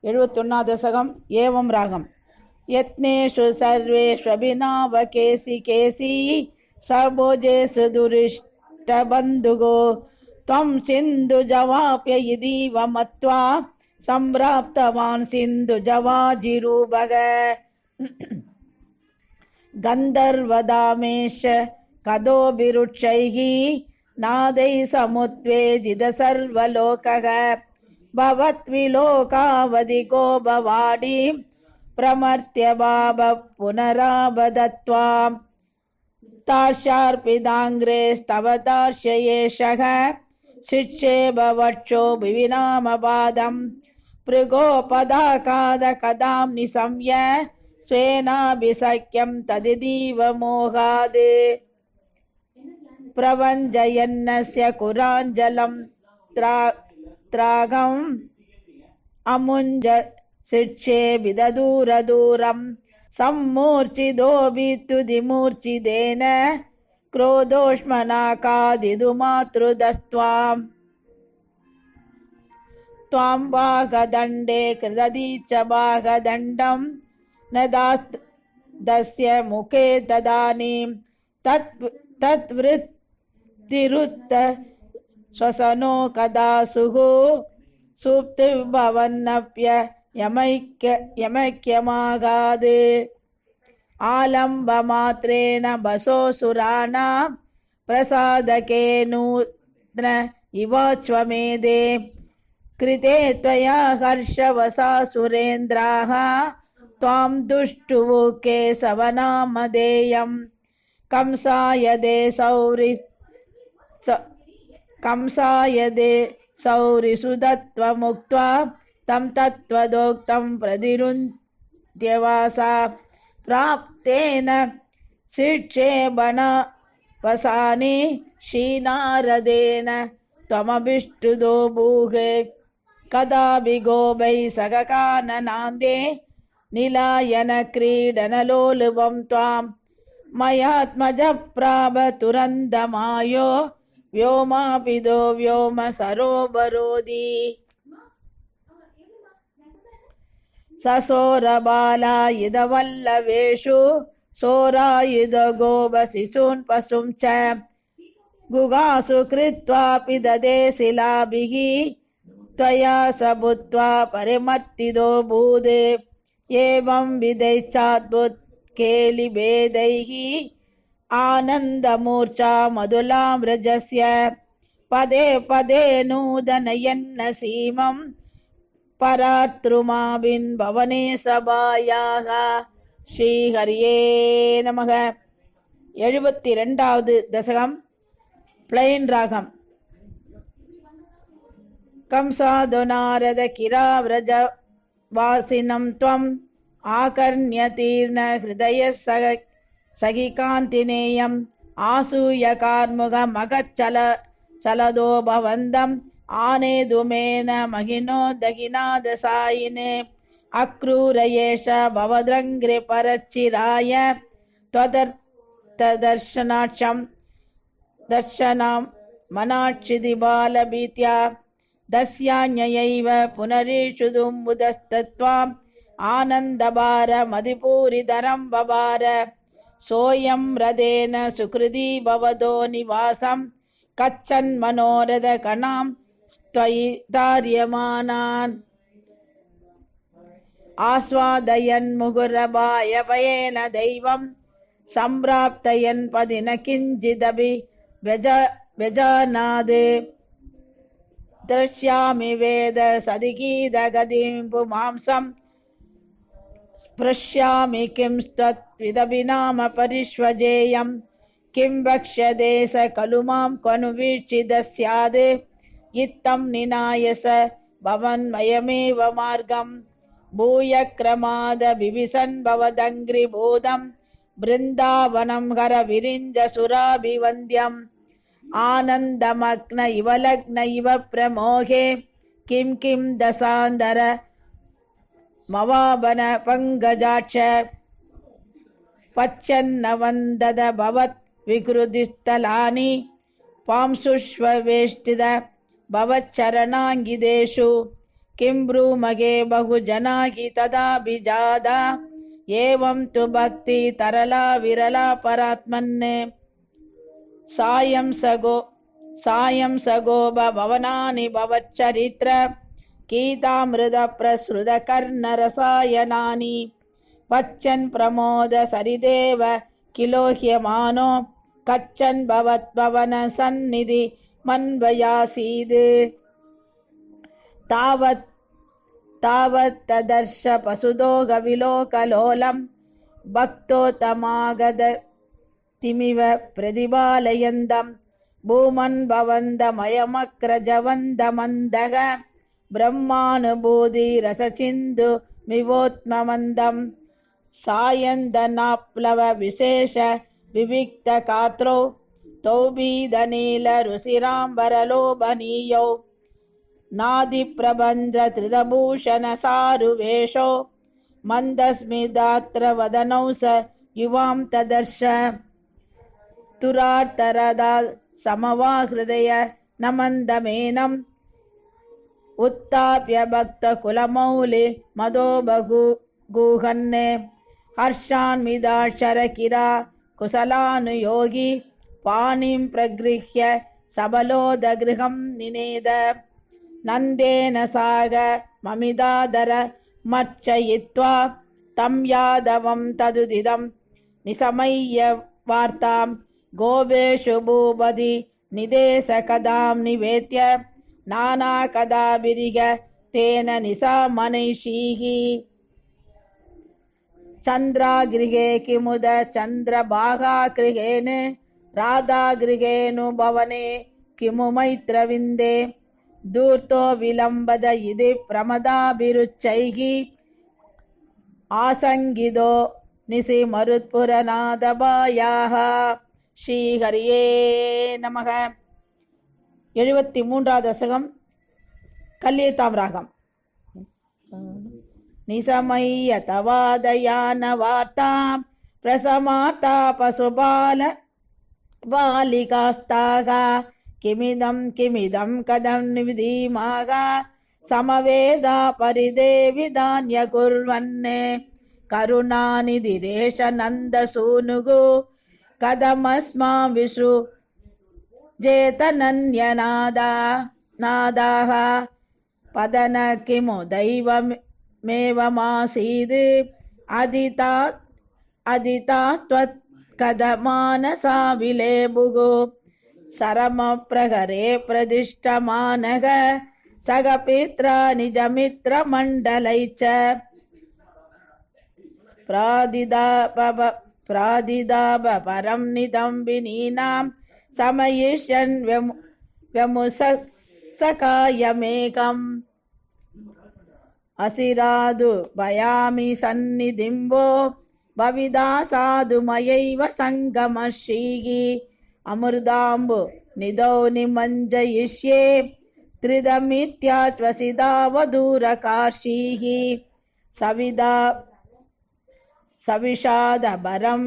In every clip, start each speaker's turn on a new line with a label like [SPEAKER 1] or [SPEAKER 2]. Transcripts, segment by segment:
[SPEAKER 1] 71வது தசகம் ஏவம் ராகம். யத்னேஷு சர்வேஷ்வபிநாவகேசி கேசி சபோஜேஷு துரிஷ்டபந்துகோ त्वं सिन्धु जवाप्य यदीव मत्वा सम्प्राप्तवान् सिन्धु जवाजिरूपग गन्धर्वदामेश कदोभिरुक्षैः नादैः समुद्वेजित सर्वलोकः भवद्विलोकावधिको भवाडी प्रमर्त्य बाब पुनराबदत्वाम् तार्शार्पिदाङ्ग्रे स्तव तार्श्ययेषः शिक्षेब वक्षो विविनामपादम् पृगोपदाकाद कदां निसंय स्वेनाभिसख्यम् तदिदीव मोहाद् प्रवञ्जयन्नस्य कुराञ्जलम् त्रागम् अमुञ्ज शिक्षे विददूरदूरम् सम्मूर्छिदोऽभितुदिमूर्छिदेन क्रोधोष्मनाकादिदुमातृदस्त्वाम् त्वां बागदण्डे कृदति च बागदण्डं न दास्य मुखे तदानीं तद्वृत्तिरुत्त श्वसनो कदा सुः सुप्तिर्भवन्नप्य यमैक्यमागाद् आलम्बमात्रेण बसोऽसुराणां प्रसादकेनूत्न इवाश्वमेधे कृते त्वया हर्षवसासुरेन्द्राः त्वां दुष्टुवो केशवनामधेयं कंसाय दे सौरिसुदत्वमुक्त्वा तं तत्त्वदोक्तं प्रतिरुन्त्यवासा प्राप्तेन शिक्षेबणवसानि श्रीनारदेन त्वमभिष्टुदो भूहे कदापि गोपै सगकाननान्दे निलायन क्रीडनलोलुपं त्वां मयात्मजप्राप तुरन्दमायो व्योमापिदो व्योम सरोवरोदि ससोरबालायुधवल्लवेषु सोरायुधगोपशिशून् पशुं च गुगासु कृत्वापि ददे शिलाभिः त्वया स भूत्वा परिमर्तितो भूत् एवं विदैश्चाद्भुत केलिभेदैः आनन्दमूर्छा मधुलाम्रजस्य पदे पदे नूदनयन्न सीमम् परार्तृमाविन् भवने सभायाः. ஸ்ரீஹரியே நமக. 72வது தசகம் பிளைன் ராகம். கம்சாதுநாரத கிராவ்ரஜ வாசினம் துவம் ஆகர்ண்ய தீர்ண ஹிருதய சகிகாந்தினேயம் ஆசூய கார்முக மகச்சல சலதோ பவந்தம் ஆனேதுமேன மகினோ தகிநாதசாயினே அக்ரூரயேஷ பவத்ரங்கிரி பரச்சிராய त्वदर्थदर्शनाक्षं दर्शनां मनाक्षिदिबालभीत्या दस्यान्ययैव पुनरीषुदुम्बुदस्तत्त्वाम् आनन्दभार मदिपूरिधरं बभार सोऽयं रथेन सुकृती भवतो निवासं कच्छन्मनोरथकणां त्वयि धार्यमानान् आस्वादयन् मुहुरभायभयेन दैवं सम्प्राप्तयन् पदिन किञ्चिदपि व्यजानाद् द्रक्ष्यामि वेद सदिगीतगतिं पुमांसं स्पृश्यामि किं त्वत्विदपि नाम परिष्वजेयं किं वक्ष्यते स खलु मां क्वनु वीक्षितः स्यात् इत्थं निनाय स भवन्मयमेव मार्गं भूयक्रमाद बिभिसन् भवदङ्घ्रिभूतं बृन्दावनं हर विरिञ्ज सुराभिवन्द्यम् आनन्दमग्न इव लग्न इव प्रमोहे किं किं दशान्धर मवाबन पङ्कजाक्ष पच्यन्नवन्दद भवत् विकृतिस्थलानि पांसुष्ववेष्टित भवच्चरणाङ्गिदेषु किं ब्रूमहे बहुजना हि तदाभिजादा एवं तु भक्ति तरला विरला परात्मन्ने सायं सगो भवनानि भवच्चरित्र गीतामृत प्रसृत कर्णरसायनानि पच्चन् प्रमोद सरिदेव किलोह्यमानो कच्चन् भवत्भवन सन्निधि मन्वयासीद् तावत् तदर्श पशुदोगविलोकलोलं भक्तोत्तमागतिमिव प्रतिपालयन्दं भूमन् भवन्दमयमक्रजवन्दमन्दग ब्रह्मानुभूति रसचिन्दु मिवोत्ममन्दं सायन्दनाप्लव विशेष विविक्त कात्रो तौबीदनील रुचिराम्बरलोभनीयौ नादिप्रबन्ध त्रिदभूषण सारुवेशो मन्दस्मिदात्र वदनौ स युवां तदर्श तुरार्तरदा समवाहृदय न मन्दमेनम् उत्ताप्य भक्तकुलमौलि मदो बहुगूहन्ने हर्षान्विदाक्षरकिरा कुशलानुयोगी पाणिं प्रगृह्य सबलोदगृहं निनेद नन्देन साग ममिदादर मर्चयित्वा तं यादवं तदुदिदं निशमय्य वार्तां गोवेषु भूपति निदेशकदां निवेत्य नानाकदाभिरिह तेन निशामनैषीः चन्द्रागृहे किमुद चन्द्रभागागृहेन राधागृहेनु भवने किमु मैत्रविन्दे दूर्तो विलम्बद इति प्रमदाभिरुच्चैः आसङ्गिदो निशि मरुत्पुरनादबायाः ஸ்ரீஹரியே நமக. 73வது தசகம் கல்யதாம் ராகம். நிசமய்ய தவாதயான வார்த்தாம் பிரசமார்த்தா பசுபால பாலிகாஸ்தாக கிமிதம் கதம் நிவிதீமாக சமவேதா பரிதேவிதான்ய குர்வன்னே கருணாநிதிரேஷ நந்தசூனுகு கதமஸ்மா விஷ்ணு ஜேதனன்யநாதாः பதன கிமு தெய்வமேவமாசீத் அதிதாத்வத் கதமானசா விலேபுகு சரமப்ரகரே பிரதிஷ்டமானக சகபித்ரா நிஜமித்ரமண்டலைச்ச பிராதிதாப பரம் நிதம்பினீனாம் சமயிஷ்யன் व्यमुसकायमेकम् असिरादु भयामि सन्निधिम्बो भविदा साधु मयैव सङ्गमश्रीः अमृताम्बु निधौ निमञ्जयिष्ये त्रिदमित्यात्वसिदावधूरकार्षीः सविषादभरं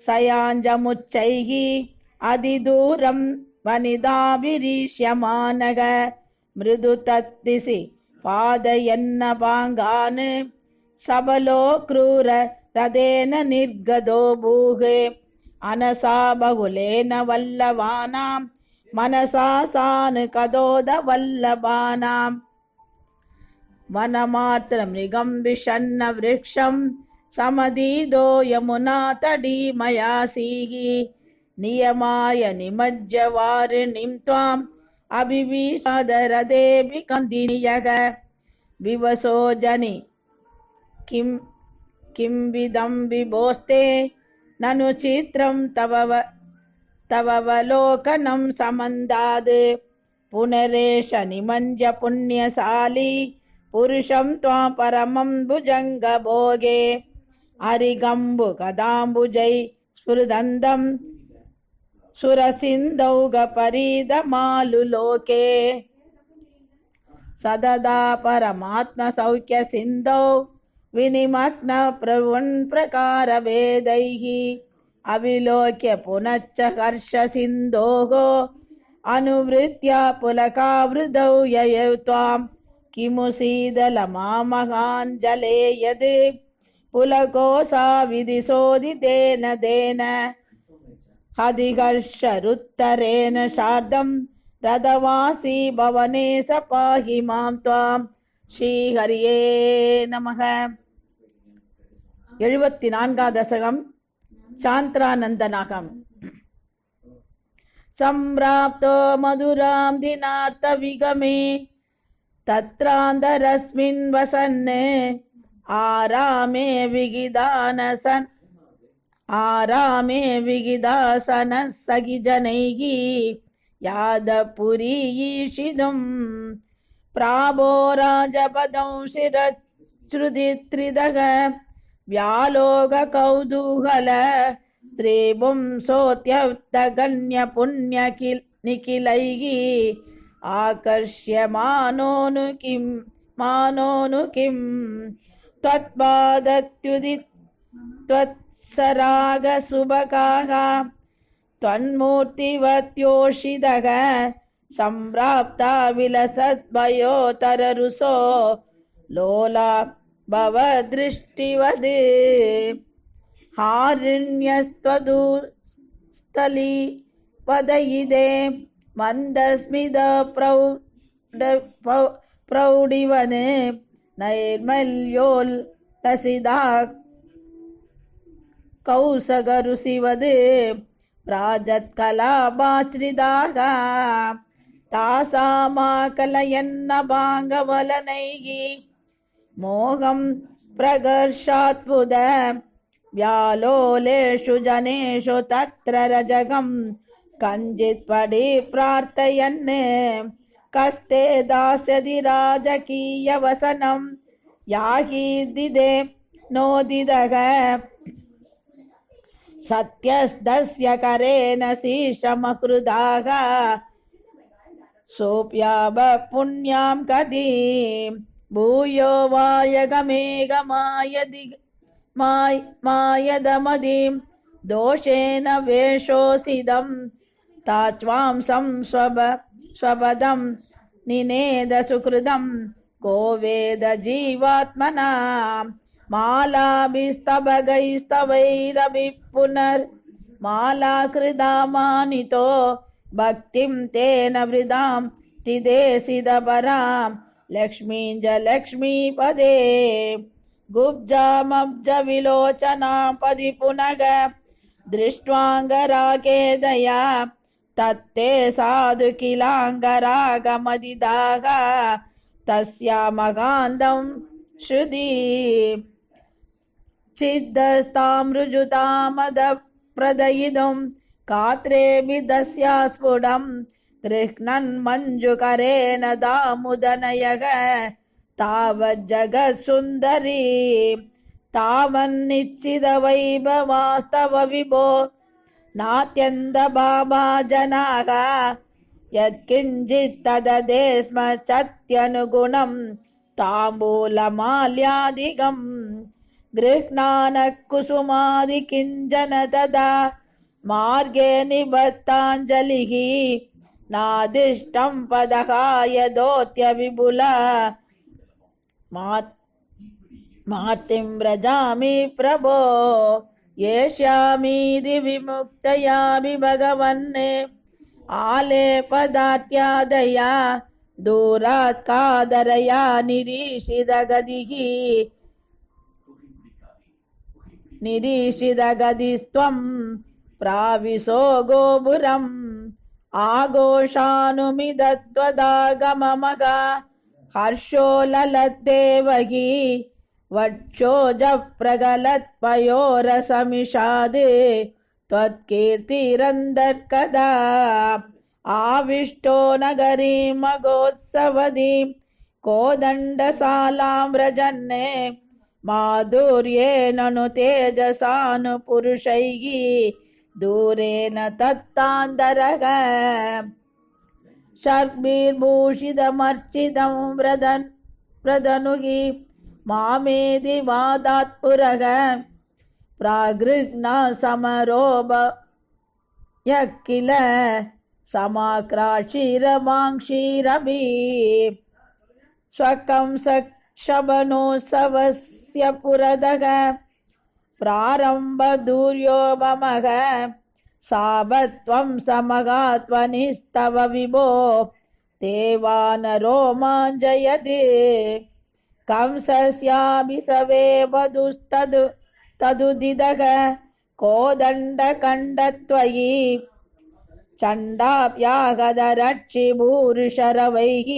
[SPEAKER 1] सयाञ्जमुच्चैः अधिदूरं वनिदाभिरीष्यमानः मृदु तद्दिशि पादयन्नपाङ्गान् सबलो क्रूर रथेन निर्गतो भूः अनसा बहुलेन वल्लभानां मनसा सान् कदोद वल्लभानां वनमात्रमृगं विषन्न वृक्षं समदीदो यमुना तडीमयासीः नियमाय निमज्ज वारिणीं त्वाम् अभिविषादरदेऽपि कन्दिनियः विवसो जनि किं विदं विभोस्ते ननु चित्रं तववलोकनं समन्दाद् पुनरेष निमञ्ज पुण्यशाली पुरुषं त्वां परमं भुजङ्गभोगे हरिगम्बु कदाम्बुजै स्फुरदन्दं सुरसिन्धौगपरीदमालुलोके सददा परमात्मसौख्यसिन्धौ विनिमग्न प्रवृन्प्रकारवेदैः अविलोक्य पुनश्च हर्षसिन्धोः अनुवृत्या पुलकावृतौ ययौ त्वां किमु शीतलमामहाञ्जले यद् पुलकोसा विधिशोदितेन तेन हदिहर्षरुत्तरेण शार्दं रथवासी भवने स पाहि मां त्वां ஸ்ரீஹரியே நமக. 74 தசகம் சாந்திரானந்தநாகம். சம்பிராப்தோ மதுராம் தினார்த்த விகமே தத்ராந்தரஸ்மின் வசன்னே ஆராமே விகிதாசன சகிஜனைகி யாதபுரீஷிதும் प्राभो राजपदं शिरश्रुतित्रिदः व्यालोक कौतूहल स्त्रीपुंसोऽत्यप्तगण्यपुण्यनिखिलैः आकर्ष्यमानोऽनु किं त्वत्सरागसुभगाः त्वन्मूर्तिवत्योषितः सम्प्राप्ता विलसद्भयोतररुसो लोला भवदृष्टिवद् हारिण्यस्त्वदुस्थली वदयिदे मन्दस्मिद प्रौढिवने नैर्मल्योल्लसिदा कौसगरुसिवद् प्राजत्कलाभाश्रिताः तासामाकलयन्नभाङ्गवलनैः मोहं प्रकर्षात्पुद व्यालोलेषु जनेषु तत्र रजगं कञ्चित् पडि प्रार्थयन् कस्ते दास्यति राजकीयवसनं याहि दिदे नोदिदः सत्यस्तस्य करेण शीर्षमकृदाः सोऽप्याव पुण्यां कदीं भूयो वायगमेघमायदमदिं दोषेण वेषोऽसिदं ताच्वांसं स्वपदं निनेद सुकृदं को वेद जीवात्मना मालाभिस्तभगैस्तवैरभि पुनर्मालाकृदामानितो भक्तिं तेन वृदां तिदेशिदपरां लक्ष्मीं च लक्ष्मीपदे गुब्जामब्जविलोचनां पदि पुनः दृष्ट्वाङ्गराकेदया तत्ते साधु किलाङ्गरागमदिदाः तस्यामगान्धं श्रुति चिद्दस्तामृजुतामदप्रदयितुं कात्रेभिदस्या स्फुटं गृह्णन् मञ्जुकरेण दामुदनयः तावज्जगत्सुन्दरी तावन्निश्चितवैभवास्तव विभो नात्यन्तभावा जनाः यत्किञ्चित् तददे स्म चत्यनुगुणं ताम्बूलमाल्यादिकं गृह्णानः कुसुमादिकिञ्चन तदा मार्गे निबद्धाञ्जलिः नादिष्टं पदः यदोत्यविपुला मार्तिं व्रजामि प्रभो येष्यामीति विमुक्तयामि भगवन् आलेपदात्यादया दूरात् कादरया निरीशितगतिस्त्वं प्राविशो गोपुरम् आघोषानुमिदत्वदागममगा हर्षो ललद्देवगी वक्षोजप्रगलत्पयोरसमिषाद् त्वत्कीर्तिरन्तर्कदा आविष्टो नगरीमगोत्सवदीं कोदण्डशालां व्रजन्ने माधुर्येण नु तेजसानुपुरुषैः दूरेण तत्तान्तरः शर्भिर्भूषितमर्चितं व्रदनुहि मामेदि वादात्पुरः प्रागृह्ण समरोभ यः किल समाक्राक्षीरवाङ्क्षीरभि स्वकंसक्षबनोत्सवस्य पुरदः प्रारम्भदूर्यो ममः साबत्वं समगात्वनिस्तव विभो देवानरो माञ्जयति कंसस्याभिसवे वधुस्तदुदिदः कोदण्डकण्डत्वयि चण्डाप्यागदरक्षिभूरिशरवैः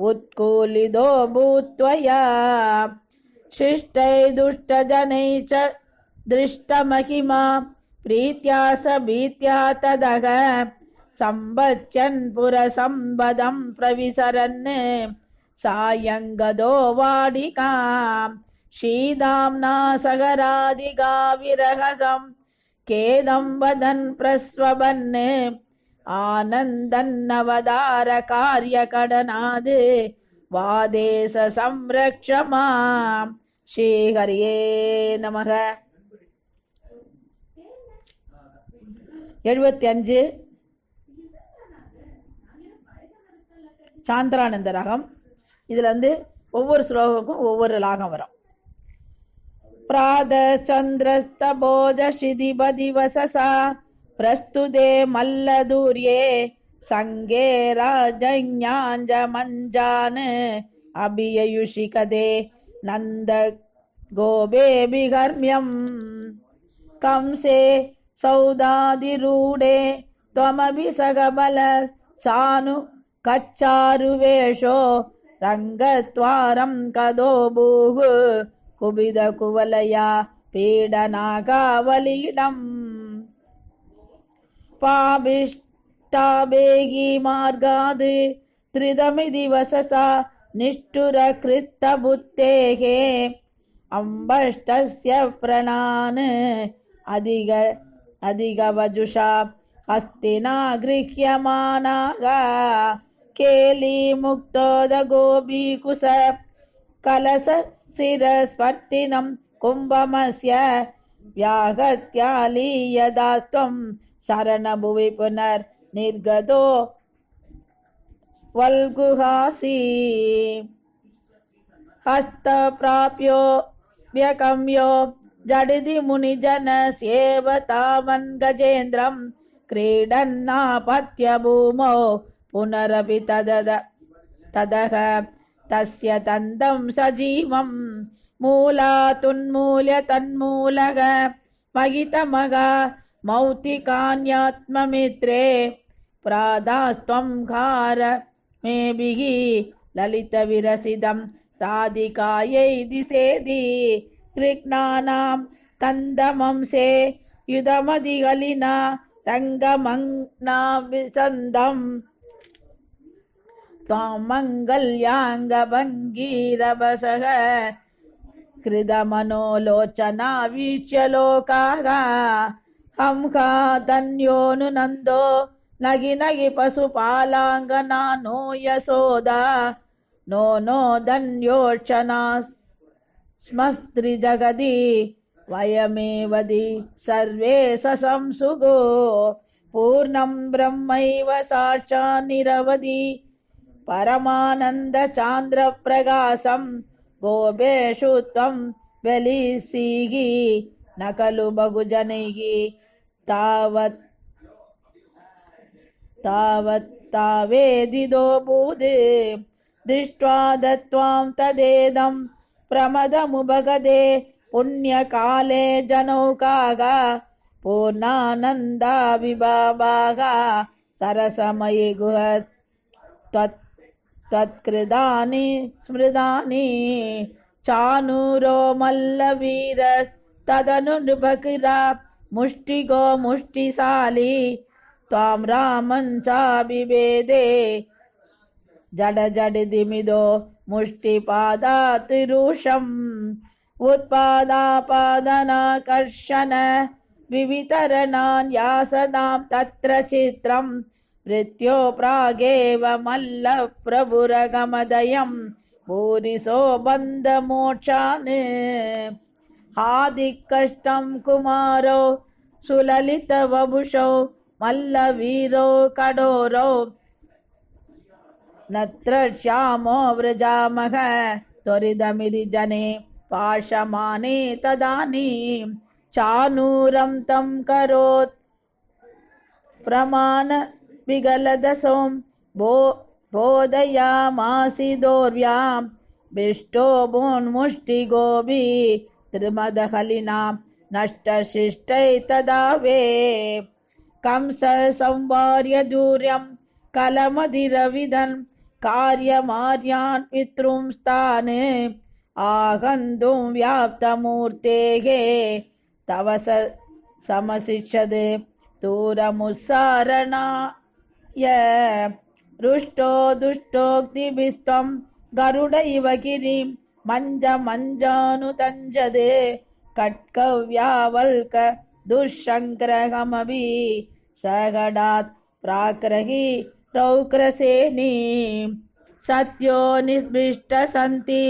[SPEAKER 1] उत्कूलितो भूत्वया शिष्टैर्दुष्टजनैः च दृष्टमहिमा प्रीत्या स भीत्या तदः सम्बच्यन् पुरसम्बदं प्रविसरन् सायङ्गदो वाडिकां शीदाम्ना सगरादिगा विरहसं केदं वदन् प्रस्वबन् आनन्दन्नवदार कार्यकडनाद् वादेश संरक्ष मां. ஸ்ரீஹரியே நமக. 75 சாந்திரானந்த ராகம். இதில் ஒவ்வொரு ஸ்லோகமுக்கும் ஒவ்வொரு ராகம் வரும். பிராத சந்திரஸ்தபோஜ சிதிபதிவசசா பிரஸ்துதே மல்லதூர்யே சங்கே ராஜஞாஞ்ச மஞ்சான் அபியயுஷிகதே நந்த கோபேபிகர்மியம் கம்சே சௌதாதிரூடே त्वमभि सगबल सानु कच्चारुवेशो रंगत्वारं कदो भूः कुबिद कुवलया पीडनागावलीडम् पाभिष्टाबेगी मार्गाद् त्रिदमिति वससा निष्ठुरकृत्तबुद्धेः अम्बष्टस्य प्रणान् अधिगवजुषा हस्तिना गृह्यमानाः केलीमुक्तोदगोपीकुश कलशशिरस्पर्तिनं कुम्भमस्य व्याहत्यालीयदास्त्वं शरणभुवि पुनर्निर्गतो वल्गुहासि हस्तप्राप्यो व्यकम्यो जडिति मुनिजनस्येव तावन् गजेन्द्रं क्रीडन्नापत्य भूमौ पुनरपि तदः तस्य तन्दं सजीवं मूलातुन्मूल्य तन्मूलः महितमगा मौतिकान्यात्ममित्रे प्रादास्त्वं खार मेभिः ललितविरसिदं राधिकायै दिसेदि कृष्णानां तन्दमंसे युधमदिगलिना रङ्गमङ्ना विसन्दं त्वां मङ्गल्याङ्गभङ्गीरवसः कृतमनोलोचना वीक्ष्य लोकाः हंहा धन्योऽनुनन्दो नगि नगि पशुपालाङ्गना नो यशोदा नो नो धन्योक्षणा स्मस्त्रिजगदि वयमेवदि सर्वे ससंसुगो पूर्णं ब्रह्मैव साक्षात् निरवधि परमानन्दचान्द्रप्रकाशं गोपेषु त्वं बलिसीः न खलु बहुजनैः तावेदिदो भूदे दृष्ट्वा दत्त्वां तदेदं प्रमदमुपगदे पुण्यकाले जनौकाः पूर्णानन्दाविभावाः सरसमयि गुह तत्कृतानि स्मृतानि चाणूरो मल्लवीरस्तदनु नृपकिरा मुष्टिको मुष्टिशाली त्वां रामं चाभिभेदे जडजडिदिमिदो मुष्टिपादातिरुषम् उत्पादापादनाकर्षण विवितरणान्यासदां तत्र चित्रं मृत्यो प्रागेव मल्लप्रभुरगमदयं भूरिशो बन्धमोक्षान् हादिकष्टं कुमारो सुललितवपुषो मल्लवीरो कडोरो नत्र श्यामो व्रजामः त्वरिदमिति जने पाशमाने तदानीं चानूरं तं करोत् प्रमाण विगलदसों बोधयामासि दोर्व्यां बिष्टो मुष्टिगोपि त्रिमदहलिनां नष्टशिष्टै तदा वे कंस संवार्य दूर्यं कलमधिरविदन् कार्यमार्यान् पितृंस्तान् आहन्तुं व्याप्तमूर्तेः तव समशिक्षद् दूरमुस्सारणाय रुष्टो दुष्टोक्तिभिस्त्वं गरुड इव गिरिं मञ्जानुतञ्जदे कट्कव्यावल्क दुःशङ्ग्रहमभि सगडात् प्राक्रहि रौक्रसेनीं सत्यो निस्पृष्टसन्ति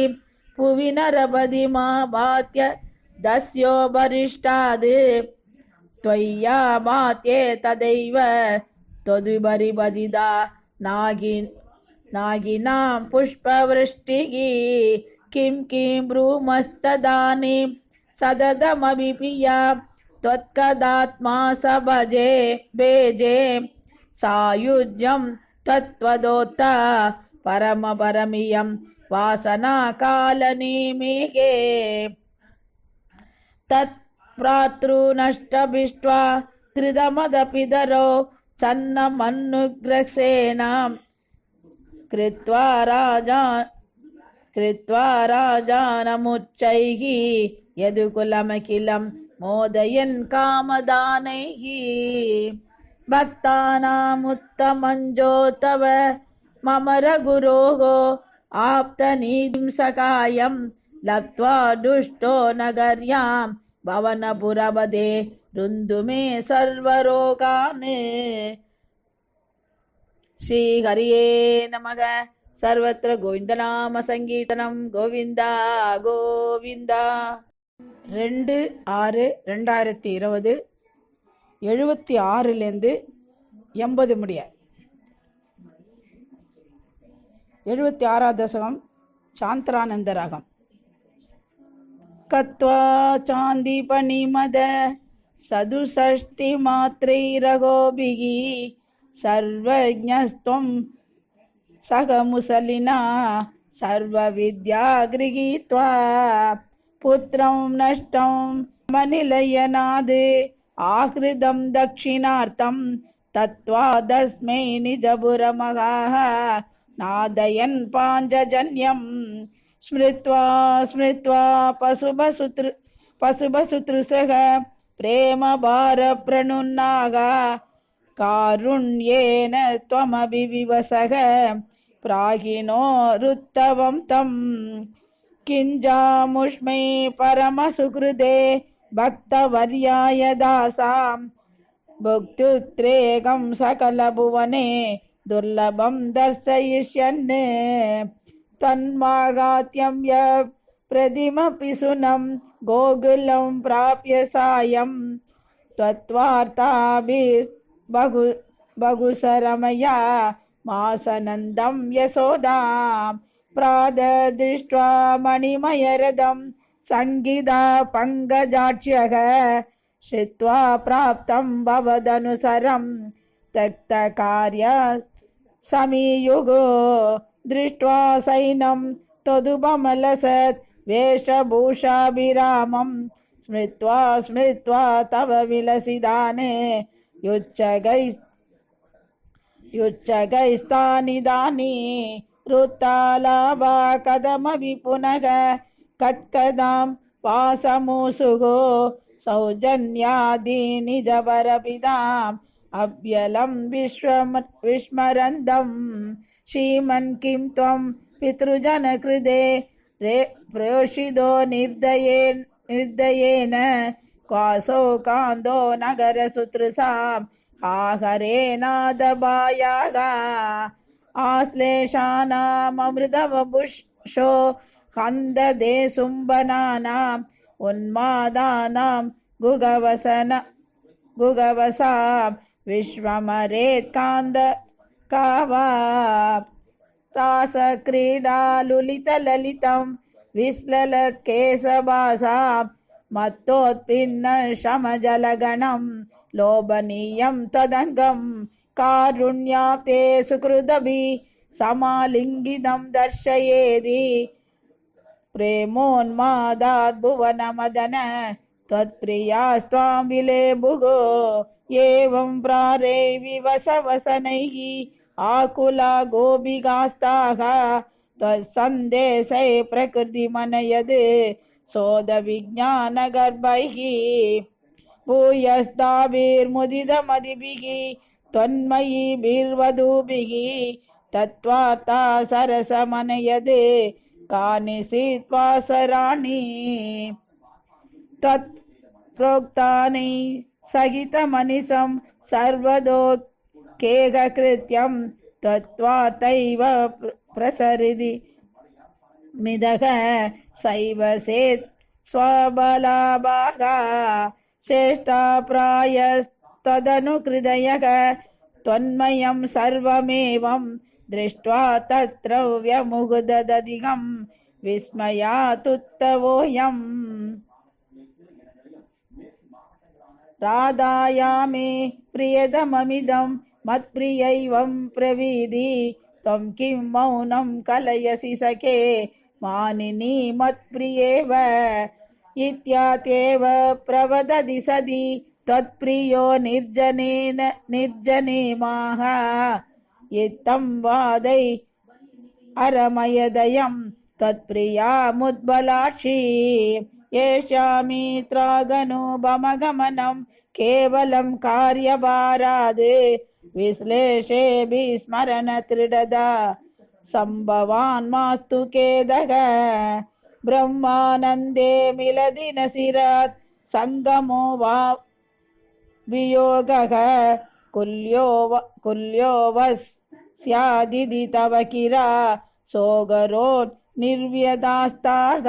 [SPEAKER 1] पुवि नरपदिमा भात्य दस्यो वरिष्ठाद् त्वय्या मात्ये तदैव त्वदुपरिपतिता नागिनां पुष्पवृष्टिः किं ब्रूमस्तदानीं सततमभिपिया त्वत्कदात्मा स भेजे सायुज्यं तत्त्वदोत्ता परमपरमियं वासनाकालनिमिगे तत्प्रातृनष्टभिष्ट्वा त्रिदमदपितरो सन्नमनुग्रसेनां कृत्वा राजानमुच्चैः यदुकुलमखिलं मोदयन् कामदानैः भक्तानामुत्तमञ्जो तव मम रघुरोः आप्तनीतिं सखायं लब्ध्वा दुष्टो नगर्यां भवनपुरवदे रुन्दुमे सर्वरोगान् श्रीहरिये नमः सर्वत्र गोविन्दनाम सङ्कीर्तनं गोविन्दा गोविन्दा 2/6/2020 76லேருந்து 80 முடிய 76வது தசகம் சாந்தரானந்த ராகம் கத்வா சாந்திபனிமத சதுஷஷ்டி மாத்ரைரகோபிகி சர்வஜ்ஞஸ்த்வம் சகமுசலினா சர்வவித்யா கிரகீத்வா புத்ரம் நஷ்டம் மனிலயனாத் ஆஹ்ருதம் தட்சிணார்த்தம் தத்வா தஸ்மை நிஜபுரமகாः நாதயன் பாஞ்சஜன்யம் ஸ்மிருத்வா பசுபசுத்ருசக பிரேம பார பிரணுன்னாக காருண்யேன த்வமபிவிவசக பிராகினோ ருத்தவம் தம் கிஞ்சாமுஷ்மை பரமசுக்ருதே பக்தவர்யாய தாசாம் புக்துத்ரேகம் சகலபுவனே துர்லபம் தர்சயிஷ்யன் தன்மாகாத்யம் ய பிரதிமபி சுனம் கோகுலம் பிராப்ய சாயம் त्वत्वार्ताभिर् बहुसरमया मासनन्दं यशोदां प्राददृष्ट्वा मणिमयरदं सङ्गीता पङ्कजाक्ष्यः श्रुत्वा प्राप्तं भवदनुसरं त्यक्तकार्यसमीयुगो दृष्ट्वा सैनं त्वदुपमलसत् वेशभूषाभिरामं स्मृत्वा तव विलसिदाने युच्चगैस्तानि दानि रुत्तालाभा कदमपि पुनः कत्कदां पासमूसुगो सौजन्यादीनि जबरपिदाम् अव्यलं विस्मरन्दं श्रीमन् किं त्वं पितृजनकृते प्रोषितो निर्दयेन क्वासो कान्दो नगरसुतृसाम् आहरेनादबायाः आश्लेषानामृतवपुषो खन्ददे सुम्बनानाम् उन्मादानां गुगवसां विश्वमरेत् कान्द कावा रासक्रीडालुलितललितं विस्ललत्केशभासां मत्तोत्पिन्नशमजलगणं लोभनीयं तदङ्गं कारुण्याप्ते सुकृदभिः समालिङ्गितं दर्शयेदि प्रेमोन्मादात् भुवनमदन त्वत्प्रियास्त्वां विलेभुः एवं प्रारेविवसवसनैः आकुला गोपिकास्ताः त्वत्सन्देशै प्रकृतिमनयद् सोदविज्ञानगर्भैः भूयस्ताभिर्मुदितमदिभिः त्वन्मयीभिर्वधूभिः तत्त्वार्था सरसमनयद् कानिशित्वासराणि तत् प्रोक्तानि सहितमनिशं सर्वदोकेककृत्यं तत्त्वार्थैव प्रसरिति मिदः सैव सेत् स्वबलाभाः श्रेष्ठाप्रायस्तदनुकृदयः त्वन्मयं सर्वमेवं दृष्ट्वा तत्र व्यमुग्धदधिकं विस्मयातुत्तवोऽयम् राधायामे प्रियतममिदं मत्प्रियैवं प्रविधि त्वं किं मौनं कलयसि सखे मानिनी मत्प्रियेव इत्यात्येव प्रवदति सदि त्वत्प्रियो निर्जने माह इत्थं वादै अरमयदयं त्वत्प्रियामुद्बलाक्षी येषामित्रागनुपमगमनं केवलं कार्यभाराद् विश्लेषेऽपि स्मरणत्रिडदा सम्भवान् मास्तु खेदः ब्रह्मानन्दे मिलति न सिरात् सङ्गमो वा वियोगः कुल्यो वस्यादिति तव किरा सोगरोन् निर्व्यदास्ताः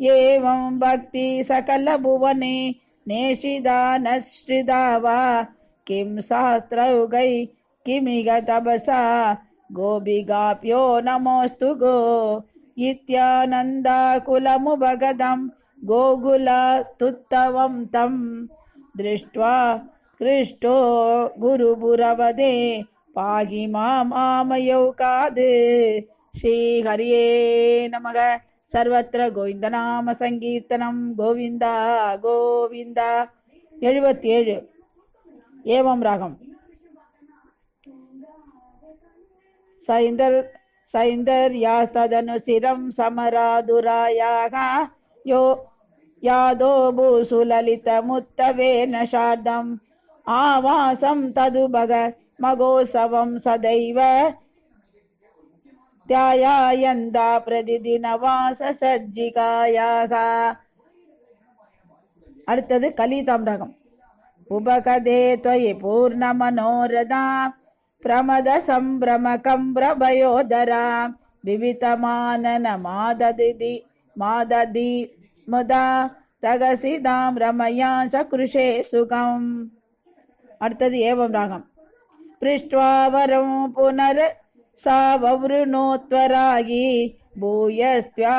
[SPEAKER 1] एवं भक्ति सकलभुवने नेषिदा नश्रिदा वा किं शास्त्रौगै किमिह तपसा गोपिकाभ्यो नमोऽस्तु गो इत्यानन्दाकुलमुपगतं गोकुलात्तुत्तमं तं दृष्ट्वा कृष्टो गुरुपुरवदे पाहि माम् आमयौकाद् श्रीहरिये नमः सर्वत्र गोविन्दनाम सङ्कीर्तनं गोविन्द गोविन्द 77 एवं रागम् सैन्दर्यास्तदनुशिरं समरादुरायाः यो यादो भूसुललितमुत्तवेन शार्दम् आवासं तदु भगमगोत्सवं सदैव त्यायायन्दा प्रतिदिनवाससज्जिकायाः அடுத்தது கலிதாம் ராகம் உபகதே त्वयि पूर्णमनोरथा प्रमद सम्भ्रमकम्ब्रभयोदरा विवितमानन माददी मुदा रगसिदां रमया सकृषे सुखम् அடுத்தது ஏவம் ராகம் पृष्ट्वा वरं पुनर् सा ववृणोत्वरागी भूयस्त्वा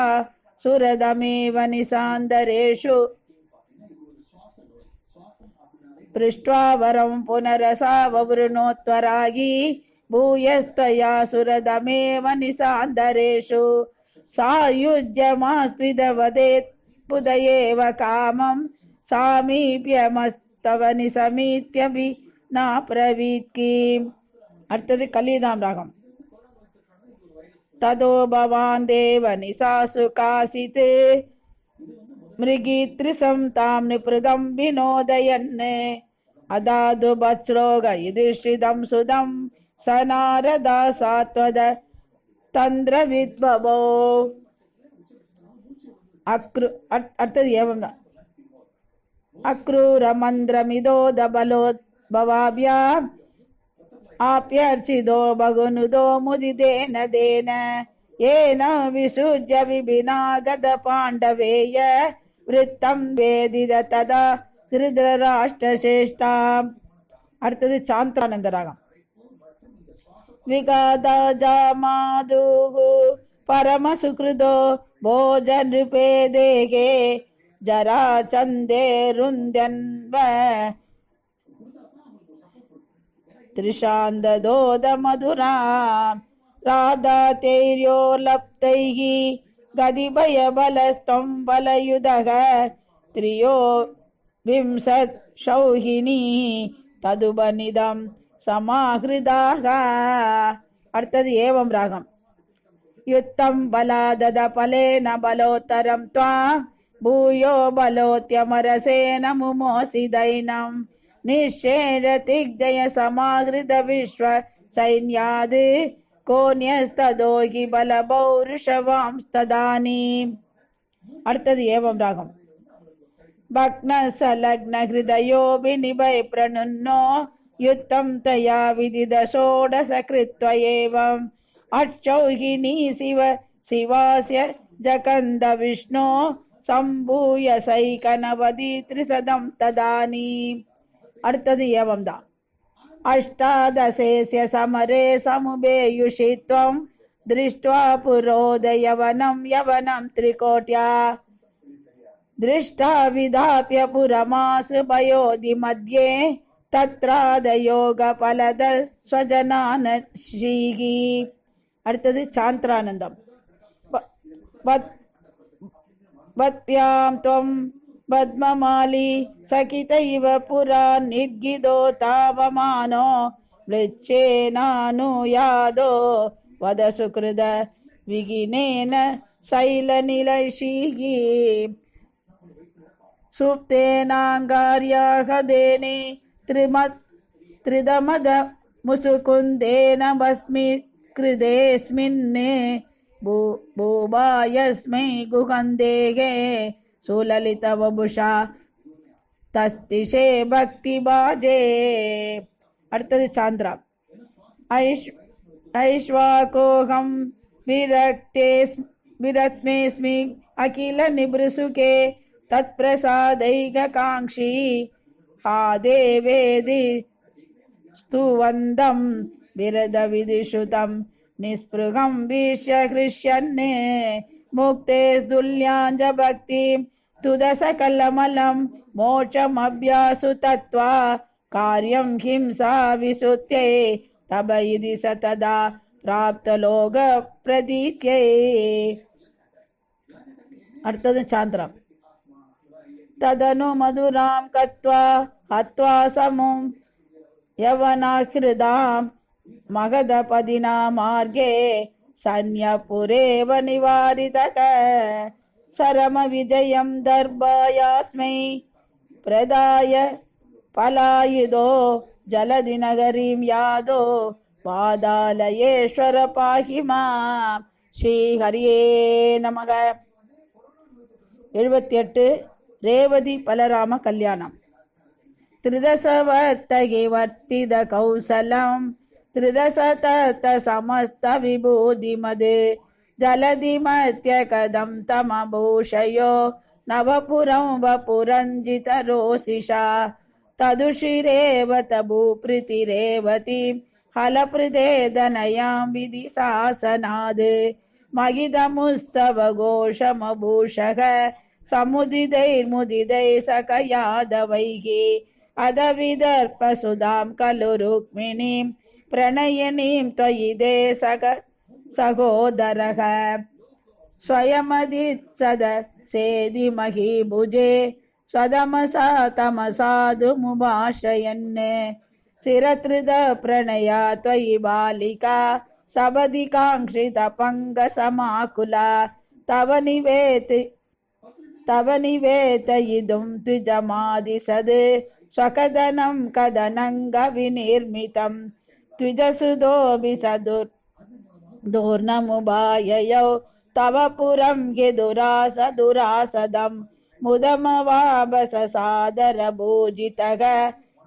[SPEAKER 1] सुरदमेव निसान्दरेषु पृष्ट्वा वरं पुनरसा ववृणोत्वरागी भूयस्त्वया सुरदमेव निसान्दरेषु सायुज्यमास्त्विदवदेत् पुदयेव कामं सामीप्यमस्तव निसमीत्यपि न प्रवीत्कीम् அடுத்தது கலிதாம் ராகம் तदो भवान् देव निसासु कासित् मृगीतृसं तां निपृदं विनोदयन् अदादु भत्स्रोग युधिष्ठिरं सुदं स नारदा सात्वद तन्द्रविद्भवो அடுத்தது ஏவம் தான் अक्रूरमन्द्रमिदो दबलोद्भवाभ्याम् आप्यर्चिदो भगुनुदो मुदितेन देन येन विसृज्य विभिनादद पाण्डवेय वृत्तं वेदिद तदा धृतराष्ट्रश्रेष्ठाम् அடுத்தது சாந்தானந்த ராகம் विगादाजामादुः परमसुकृतो भोजनृपे देहे जराचन्दे रुन्द्यन्व त्रिशान्ददोदमधुरां राधातैर्योलप्तैः गदिभयबलस्त्वं बलयुधः त्रियो विंशौहिणी तदुपनिदं समाहृदाः. அடுத்தது ஏவம் ராகம். யுத்தம் பலாதத பலேன பலோத்தரம் த்வாம் பூயோ பலோத்யமரசேன முமோசி தைனம் நிஷேஷ திக்ஜய சமாஹிருத விஸ்வ சைன்யாது கோன்யஸ்ததோகி பலபௌருஷவாம்ஸ்ததானீம். அடுத்தது ஏவம் ராகம். பக்ன சலக்ன ஹிருதயோபி நிபை பிரணுன்னோ யுத்தம் தயா விதித ஷோடச கிருத்வ ஏவம் அட்சௌகிணி சிவ சிவாஸ்ய ஜகந்த விஷ்ணோ சம்பூய சைகனவதி த்ரிசதம் ததானீம். அடுத்தது ஏவம் தான். அஷ்டாதசேஸ்ய சமரே சமுபேயுஷித்வம் திருஷ்ட்வா புரோதயவனம் யவனம் திரிகோட்யா திருஷ்டா விதாப்ய புரமாசு பயோதி மத்யே தத்ராதயோக பலத ஸ்வஜனான ஸ்ரீகி. அடுத்தது சாந்திரானந்தம். பத்யாம் துவம் பத்மமாலி சகித இவ புரா நிர்கிதோ தாவமானோ வ்ளிச்சேனானு யாதோ வத சுக்ருத விகினேன சைலநிலைஷீகி சுப்தேனாங்கார்யாக தேனே த்ரிதமத முசுகுந்தேன பஸ்மி கிருதேஸ்மின்னே பூபாயஸ்மை குகந்தேகே சுலலிதவபுஷா தஸ்திஷே பக்தி பாஜே. அடுத்தது சாந்திரா. ஐஷ்வாகோகம் விரத்மேஸ்மி அகில நிப்ருசுகே தத் பிரசாதைக காங்ஷி ஹா தேவேதி ஸ்துவந்தம் விரத விதிஷுதம் நிஸ்பிருகம் வீஷ்ய ஹ்ருஷ்யன்னே முக்தே துல்யாஞ்ச பக்திம் துதசகலமலம் மோட்சமப்யாசு தத்வா காரியம் ஹிம்சா விசுத்யே தப இதி சததா பிராப்தலோக பிரதீத்யே. அடுத்தது சாந்திரம். ததனு மதுராம் கத்வா ஹத்வா சமும் யவனாஹ்ருதாம் மகதபதினா மார்கே சன்யபுரேவ நிவாரிதக சரம விஜயம் தர்பாயாஸ்மை பிரதாய பலாயுதோ ஜலதி நகரீம் யாதோ பாதாலயேஸ்வர பாகிமா. ஸ்ரீ ஹரியே நமக. 78 ரேவதி பலராம கல்யாணம். திரிதசவர்த்தகி வர்த்தித கௌசலம் திரிதசதத்த சமஸ்த விபூதிமது ஜலதி மத்ய கதம் தமபூஷயோ நவபுரம் வபுரஞ்சித ரோசிஷா ததுஷிரேவ தபூப்ரிதிரேவதி ஹலப்ரிதே தனயாம் விதி சாசனாத் மகிதமுஸ்ஸவ கோஷமபூஷக சமுதிதைர்முதிதை சகயாதவைகி அதவிதர்பசுதாம் கலு ருக்மிணீம் பிரணயனீம் त्वयि தேசக சகோதரக ஸ்வயமதித்சத சேதி மஹீபுஜே ஸ்வதமசா தமசாது முபாஷயன்னே சிரத்ருத பிரணயா त्वयि பாலிகா சபதி காங்க்ஷித பங்க சமாகுலா தவ நிவேதயிதும் த்விஜமாதிசத் ஸ்வகதனம் கதனங்க விநிர்மிதம் த்விஜசுதோபி சதுர்நமுபாயயௌ தவ புரம் துராசதம் முதமவாபச சாதர பூஜிதக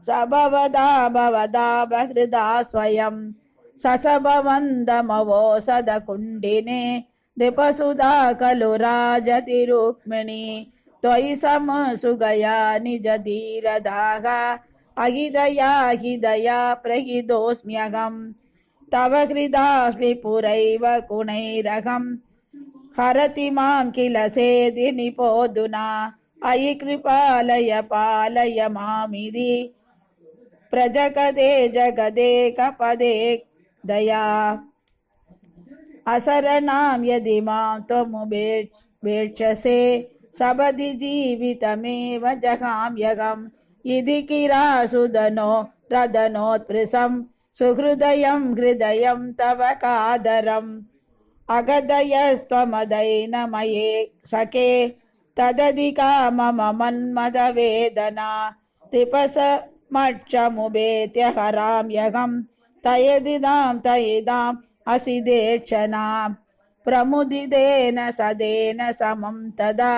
[SPEAKER 1] சபவதா பவதாப ஹிருதா ஸ்வயம் சசபவந்தமவோசத குண்டினே நிபசுதா கலு ராஜதி ருக்மிணி त्वयि समसुगया निज धीरदाः अहिदया हिदया प्रहिदोऽस्म्यहम् तव हृदास्मि पुरैव गुणैरहम् हरति मां किल सेदि निपोदुना अयि कृपालय पालय मामिति प्रजगदे जगदेकपदे दया असरणां यदि मां त्वमुपेक्षसे सबदि जीवितमेव जगाम्यहम् इति किरासुदनो रदनोत्पृशम् सुहृदयं हृदयं तव कादरम् अगदयस्त्वमदैनमये सखे तदधिका मम मन्मदवेदना रिपसमक्षमुपेत्य हराम्यहम् तयदिदां असिदेक्षणां प्रमुदितेन सदेन समं तदा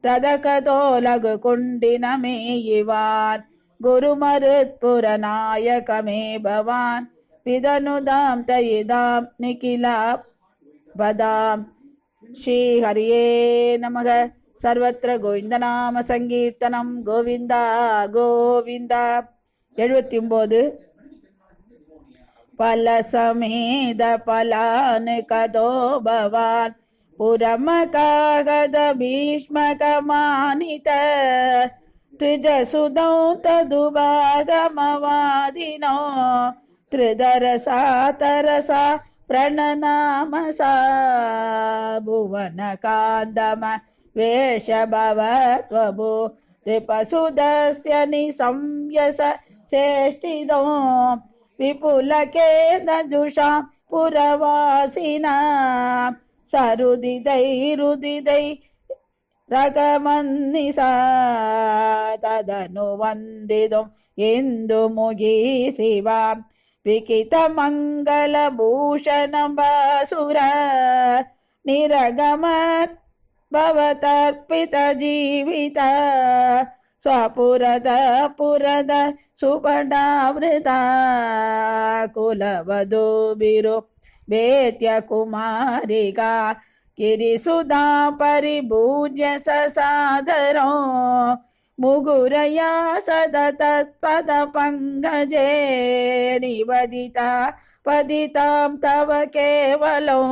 [SPEAKER 1] रदकतो लघुकुण्डिनमेयिवान् गुरुमरुत्पुरनायकमे भवान् विदनुदां तयिदां निखिला वदां श्रीहरिये नमः सर्वत्र गोविन्दनाम सङ्कीर्तनं गोविन्द गोविन्द 79 फलसमेद फलान् कदो भवान् पुरमकागद भीष्मकमानित त्रिजसुदौ तदुभागमवादिनो त्रिदरसा तरसा प्रणनामसा भुवनकान्दम वेषभवत्वभू रिपसुदस्य निसंयस चेष्टितो विपुलकेदजुषां पुरवासिना सरुदिदै रगमन्निसा तदनुवन्दितुं इन्दुमुखी शिवां विकितमङ्गलभूषणं वासुर निरगमत् भवतर्पितजीवित स्वपुरद पुरद सुपडावृता कुलवधूभिरु वेत्य कुमारिका गिरिसुधा परिभूज्य ससादरो मुगुरया सदतत्पदपङ्कजे निवदिता पदितां तव केवलो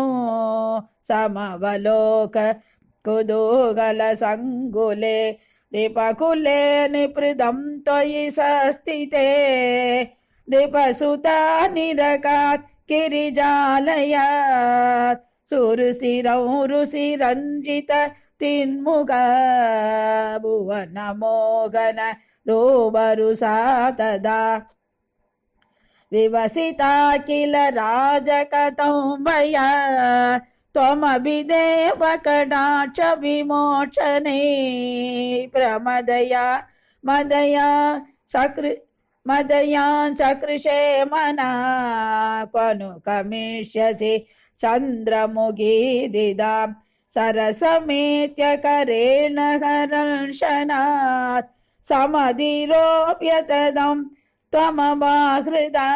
[SPEAKER 1] समवलोक कुतूहलसङ्कुले नृपकुले निपृदं त्वयि सस्थिते नृपसुता निरकात् गिरिजालयात् सुरशिरौ रुचिरञ्जित तिन्मुख भुवनमोहन रूपरुषा तदा विवसिता किल राजकतौ मया त्वमभिदेव कटाक्ष विमोचने प्रमदया मदयान् सकृशे मना क्वनु कमिष्यसि चन्द्रमुखी दिदां सरसमेत्य करेण हर्षणात् समधिरोप्यतदं त्वमवाहृता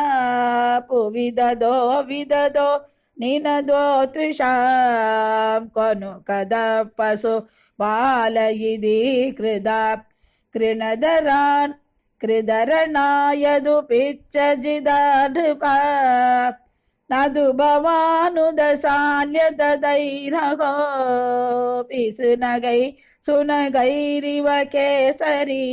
[SPEAKER 1] पुवि ददो विददो निनदो तृषां क्वनु कदपसु बालयिदि कृदा कृणधरान् कृदरणायदुपिच्चजिदानृपा नदु भवानुदसाल्य ददैरहो पिसुनगै सुनगैरिव केसरी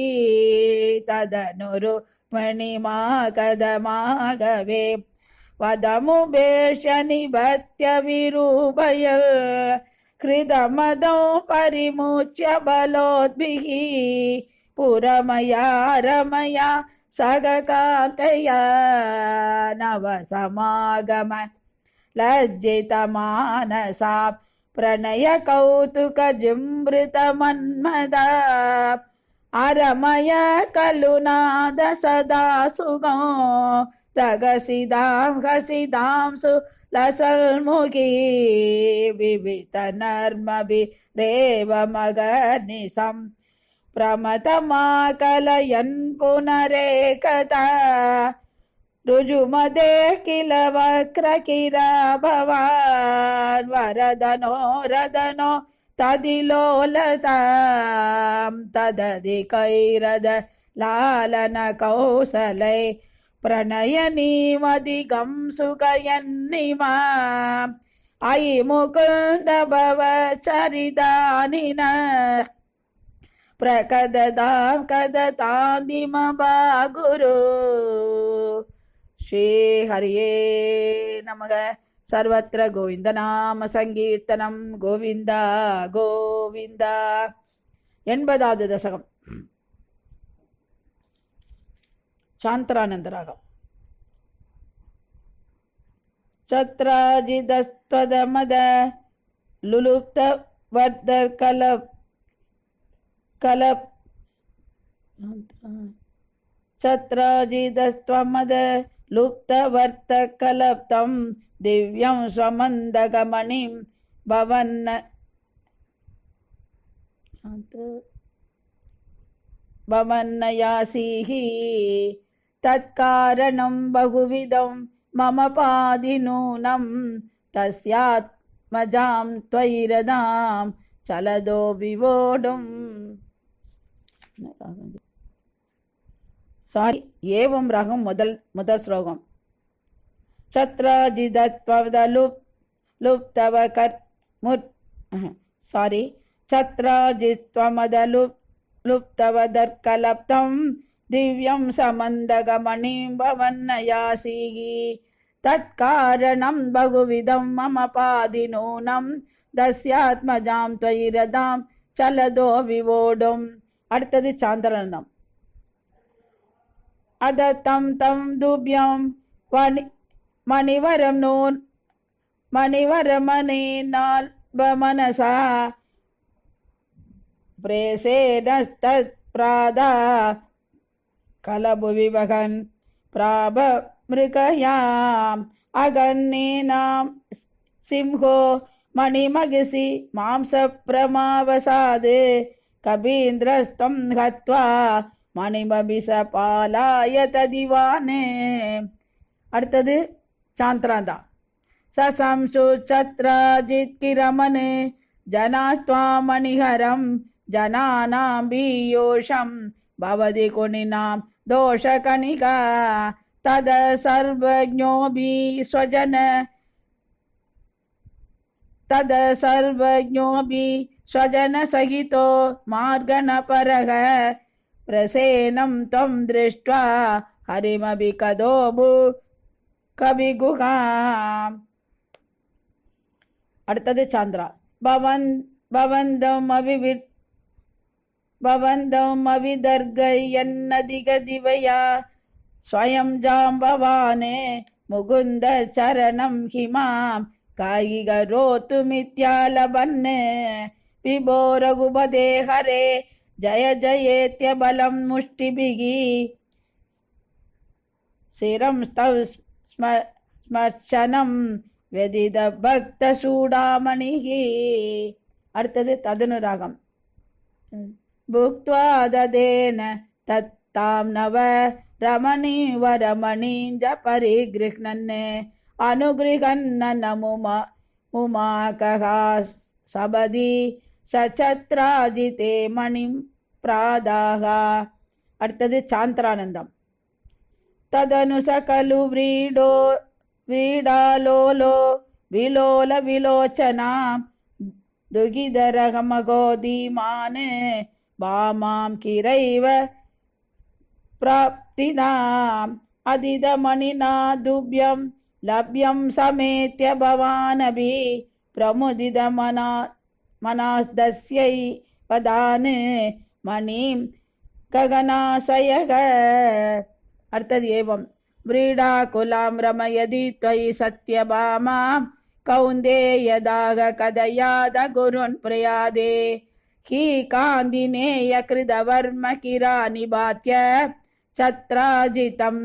[SPEAKER 1] तदनुरुक्मणिमाकदमागवे वदमुपेक्ष्य निबध्य विरूपयल् हृदमदौ परिमुच्य बलोद्भिः पुरमया रमया सगकान्तया नवसमागम लज्जितमानसा प्रणय कौतुकजिमृतमन्मदा अरमय कलुनाद सदा सुगो रगसिदां हसिदां सुलसल्मुखी विवितनर्मभिरेव मगर्निशम् प्रमथमाकलयन् पुनरेकदा रुजुमदे किल वक्रकिरा भवान् वरदनो रदनो तदिलोलतां तदधिकैरद लालन कौशलै प्रणयनीमधिगं सुखयन्निमा अयि मुकुन्द भव चरिदानिन प्रकदतां कदतान्दिमबा गुरु. श्री हरिये नमः. सर्वत्र गोविन्दनाम सङ्कीर्तनं गोविन्द गोविन्द. 80வது தசகம். சாந்தரானந்த ராகம். சத்ராஜிதஸ்த்வதமத லுலுப்த வர்தர் கலப் கலப் சத்ராஜிதஸ்த்வமத லுப்த வர்த்த கலப்தம் திவ்யம் ஸ்வமந்தகமணிம் பவன்ன பவன்னயாசிஹி தத்காரணம் பகுவிதம் மம பாதிநூனம் தஸ்யாத்மஜாம் த்வைரதாம் சலதோ விவோடும். சாரி, ஏவம் ராகம் முதல் ஸ்லோகம். சத்ராஜித்வமதலுப்தவதர்கலப்தம் திவ்யம் சமந்தகமணிம் பவன்னயாசிஹி தத்காரணம் பகுவிதம் மம பாதிநூனம் தஸ்யாத்மஜாம் த்வைரதாம் சலதோ விவோடும். அடுத்தது சாந்தரானந்தம். அதத்தம் தம் துப்யம் மணிவரம் நோன் மணிவரமனே நால்பமனசா பிரேசேனஸ்தத் பிராதா கலபுவிவகன் பிராப மிருகயாம் அகன்னேனாம் சிம்ஹோ மணிமகிசி மாம்ச பிரமாவசாது கபீந்திரஸ்தம் ஹத்வா மணிமபிச பாலாய ததிவானே. அடுத்தது சாந்தராந்தா. சசம்சு சத்ராஜித் கிரமனே ஜனாஸ்த்வா மணிஹரம் ஜனானாம் பீயோஷம் பவதி குணினாம் தோஷகணிகா தத சர்வஜ்ஞோபி ஸ்வஜன தத சர்வஜ்ஞோபி ஸ்வஜன சகிதோ மார்கணபரக பிரசேனம் தம் திருஷ்ட்வா ஹரிமபி கதோபு கபிகுகாம். அடுத்தது சாந்திரா. பவந்தம் அவிதர்கயன்னதிக திவயா ஸ்வயம் ஜாம்பவானே முகுந்த சரணம் ஹிமாம் காயிகரோத்து மித்யாலபன்னே விபோ ரகுபதே ஹரே ஜய ஜயேத்ய பலம் முஷ்டிபிகி சிரம் ஸ்தவ் ஸ்மர்ஷனம் வெதித பக்த சூடாமணிகி. அடுத்தது ததுனுராகம். புக்த்வா ததேன தத்தாம் நவ ரமணி வரமணீஞ்ச பரிகிருஹ்ணன்னே அனுகிருஹன்ன முமாகஹா சபதி சச்சத்ராஜிதே மணிம் பிராதாகா. அடுத்தது சாந்தரானந்தம். ததனு சகலு व्रीडालोलो विलोल विलोचना दुगिधरगमगोदीमाने वामां किरैव प्राप्तिदाम् अदिदमणिना दुभ्यं लभ्यं समेत्य भवानभि प्रमुदितमनास्दस्यै पदान् मणिं गगनाशयः. अर्थात एवं व्रीडाकुलां रमयदि त्वयि सत्यभामा कौन्तेयदाग कदयाद गुरुन् प्रयादे हि कान्दिनेय कृतवर्म किरानिबात्य सत्राजितं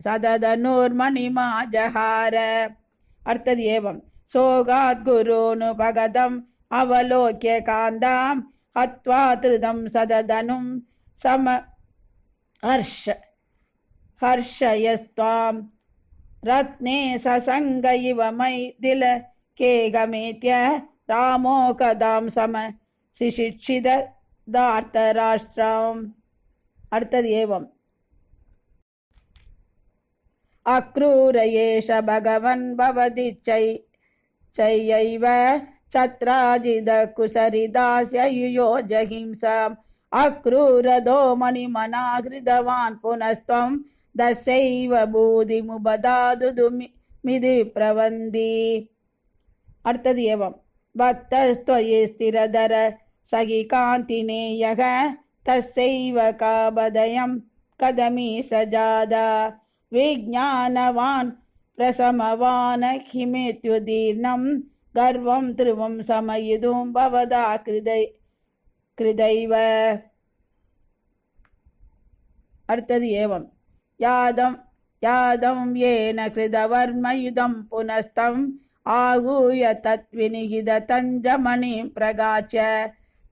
[SPEAKER 1] सददनुर्मणिमा जहार. अर्थात एवं सोगात् गुरूनुपगतम् अवलोक्य कान्दां हत्वा त्रिदं सददनुं सम हर्षयस्त्वां रत्ने ससंग इव मैथिल केगमेत्य रामो कदां सम शिशिक्षित दार्तराष्ट्रम्. அடுத்தது ஏவம் अक्रूर एष भगवन् भवदिच्छयैव छत्राजिदकुशरिदास्य युयोजहिंसाम् अक्रूरदो मणिमना हृदवान् पुनस्त्वं दस्यैव பூதிமுபதாதுதுமிதி பிரவந்தி. அடுத்தது ஏவம். பக்தஸ்த்வயி ஸ்திரதர சகி காந்திநேயக தஸ்யைவ காபதயம் கதமி சஜாதா விஜ்ஞானவான் பிரசமவான கிமேத்யுதீர்ணம் கர்வம் திருவம் சமயிதும் பவதா கிருதைவ. அடுத்தது ஏவம். யாதம் ஏன கிருதவர்மயுதம் புனஸ்தம் ஆகூய தத்விநிகித தஞ்சமணி பிரகாச்ச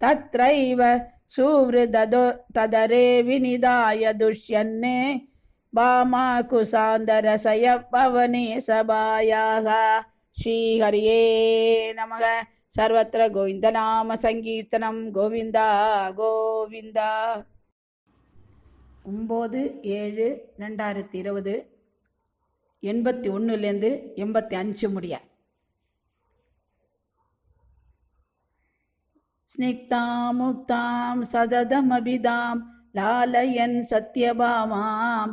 [SPEAKER 1] தத்ரைவ சுவ்ருததோ ததரே விநிதாய துஷ்யன்னே பாமா குசாந்தரசய பவனே சபாயாக. ஸ்ரீஹரியே நமக. சர்வத்திர கோவிந்தநாம சங்கீர்த்தனம். கோவிந்தா கோவிந்தா. 9/7/2020 81லேருந்து 85 முடிய. ஸ்னிக்தாம் முக்தாம் சததமபிதாம் லாலயன் சத்யபாமாம்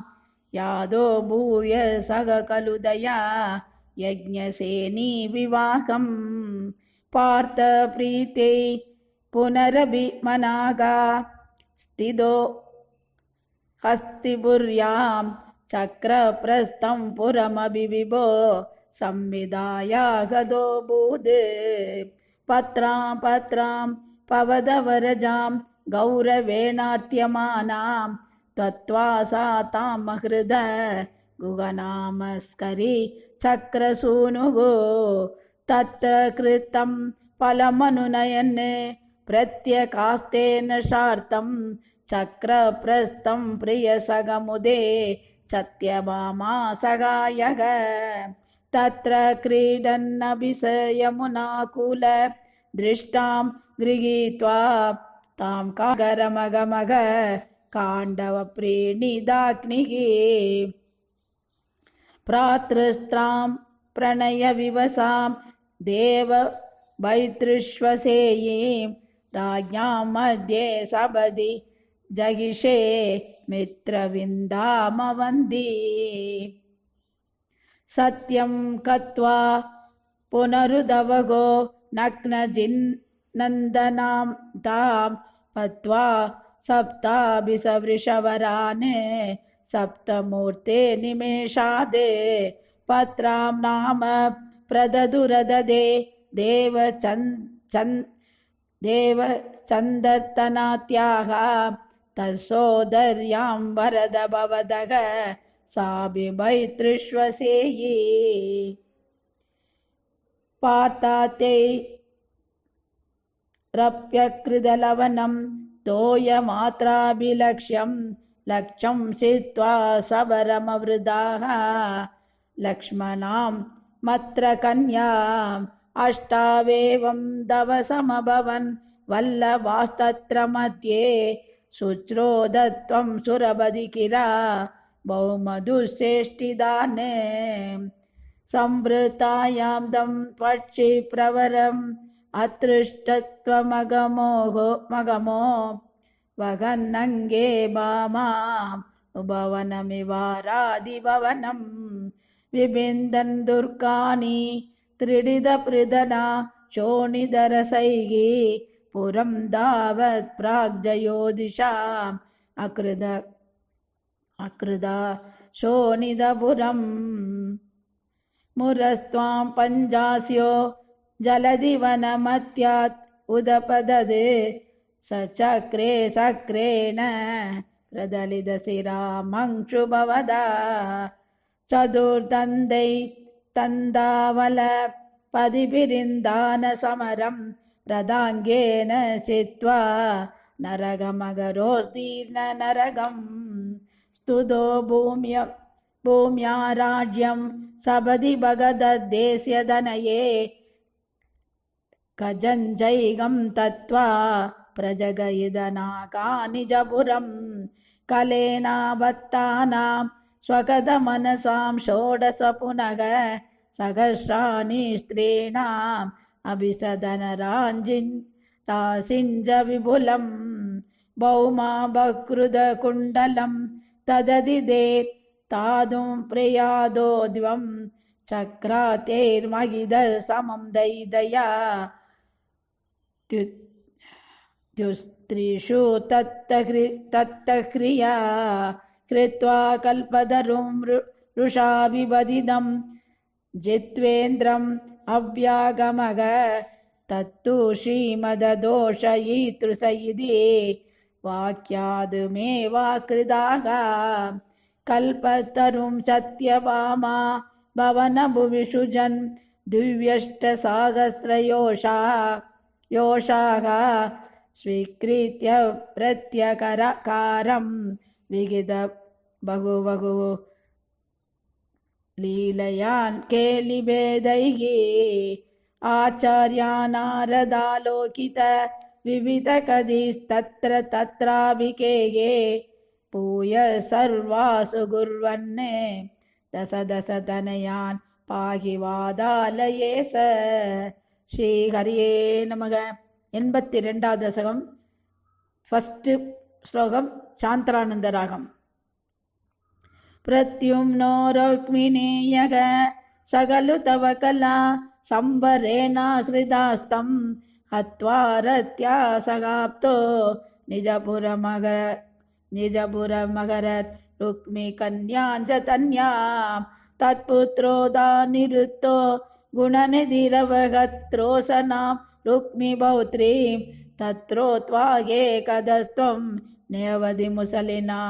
[SPEAKER 1] யாதோ பூய சக கலுதயா யஜ்ஞசேனி விவாகம் பார்த்த பிரீத்தை புனரபி மனாகா ஸ்திதோ ஹஸ்திபுர்யாம் சக்ரப்ரஸ்தம் புரமபிவிபோ சம்விதாயாகதோ பூத் பத்ராம் பவதவரஜாம் கௌரவேணார்த்தியமானாம் தத்வாசா தாம் மஹ்ருத குகநாமஸ்கரி சக்ரசூனுகோ தத்த கிருத்தம் பலமனுநயன் பிரத்யகாஸ்தேன சார்த்தம் சக்ரப்ரஸ்தம் பிரியசகமுதே சத்யபாமா சகாயக தத்ர क्रीडन्नभिसयमुनाकुल दृष्टां गृहीत्वा तां कागरमगमग काण्डवप्रीणिदाग्निः प्रातृस्त्रां प्रणयविवसां देववैतृष्वसेयीं राज्ञां मध्ये सबदि जगिषे मित्रविन्दामवन्दी सत्यं कत्वा पुनरुदवगो नग्नजिन्नन्दनां तां पत्वा सप्ताभिसवृषवरान् सप्तमूर्ते निमेषादे पत्रां नाम प्रददुरददे देवचन्दर्तनात्याः तत्सोदर्यां वरद भवदग साभिभैतृष्वसेयी पार्ताते रप्यकृदलवनं तोयमात्राभिलक्ष्यं लक्ष्यं छित्त्वा सबरमवृदाः लक्ष्मणां मत्र कन्याम् अष्टावेवं दवसमभवन् वल्लभास्तत्र मध्ये शुच्रोदत्वं सुरबधिकिरा बहुमधुश्रेष्ठिदान् संवृतायां दं पक्षि प्रवरम् अतृष्टत्वमगमो वगन्नङ्गे भामाम् भवनमिवारादिभवनं विबिन्दन् दुर्गानि त्रिडिदपृदना शोणिदरसैः पुरं दावत् प्राग्जयोदिशाम् अकृदा शोणिदपुरम् मुरस्त्वां पञ्जास्यो जलधिवनमत्यात् उदपददे सचक्रे सक्रेण प्रदलितशिरामंशुभवदा चतुर्दन्दै तन्दावल पदिभिरिन्दान समरं रदाङ्गेन चित्वा नरगमगरोस्तीर्न नरगं स्तुतो भूम्या राज्यं सबदि भगदद्देश्यधनये कजञ्जैगं तत्त्वा प्रजगयिदनाका निजपुरं कलेनावत्तानां स्वगतमनसां षोडश पुनः सहस्राणि स्त्रीणाम् अभिसदनरासिञ्ज विपुलं भौमा बकृदकुण्डलं तददिदेर् तादुं प्रयादो द्वं चक्रातेर्मगिदः समं दैदया त्युस्त्रिषु तत्तक्रिया कृत्वा कल्पतरुं रुषा विबदिदं जित्वेन्द्रम् अव्यागमग तत्तु श्रीमददोषयितृस इति वाक्याद्मेवाकृताः कल्पतरुं सत्यभामा भवनभुविषुजन् दिव्यष्टसहस्रयोषाः स्वीकृत्य प्रत्यकारं विगिद बहु लीलयान् केलिभेदैः आचार्यानारदालोकित विविधकदिस्तत्र तत्राभिकेये पूय सर्वासु गुर्वन् दश पाहि वादालये स श्रीहरिये नमः 82வது தசகம் ஃபர்ஸ்ட் ஸ்லோகம் சாந்திரானந்த ராகம் प्रत्युम्नो रुक्मिणीयः सकलु तव कला संवरेणा हृदास्तं हत्वा रत्या सगाप्तो निजपुरमगरत् रुक्मिकन्यां च तन्यां तत्पुत्रोदानिरुद्धो गुणनिधिरवगत्रोसनां रुक्मिपौत्रीं तत्रोत्वागेकदस्त्वं नेवधिमुसलिना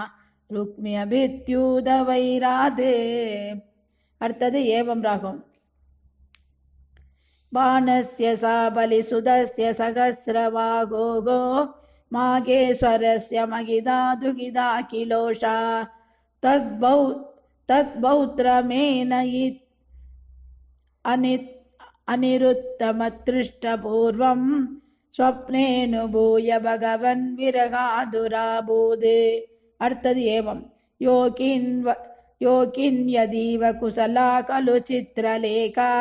[SPEAKER 1] रुक्मि अभित्यूद वैरादे அடுத்தது ஏவம் ராகம் बाणस्य सा बलिसुदस्य सहस्रवागोगो मागेश्वरस्य मगिदा दुगिदा किलोषा तद्बौत्रमेन अनिरुत्तमतृष्टपूर्वं स्वप्नेनुभूय भगवन् विरगादुराबूदे அடுத்தது ஏவம் योकिन् यदीव कुशला खलु चित्रलेखा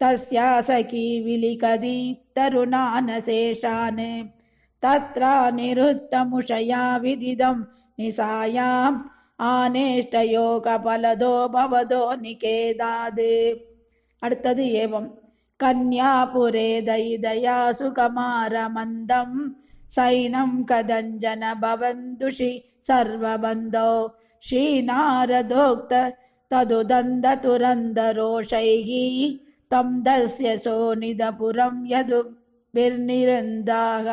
[SPEAKER 1] तस्या सखी विलिखति तरुणानशेषान् तत्र निरुत्तमुषया विदिदं निशायाम् आनेष्टयोगफलदो भवदो निकेदाद् அடுத்தது ஏவம் कन्यापुरे दयिदया सुकमारमन्दं सैनं कदञ्जन भवन्दुषि सर्वबन्धौ श्रीनारदोक्त तदुदन्दतुरन्दरोषैः तं दस्यसो निदपुरं यदुभिर्निरन्दाः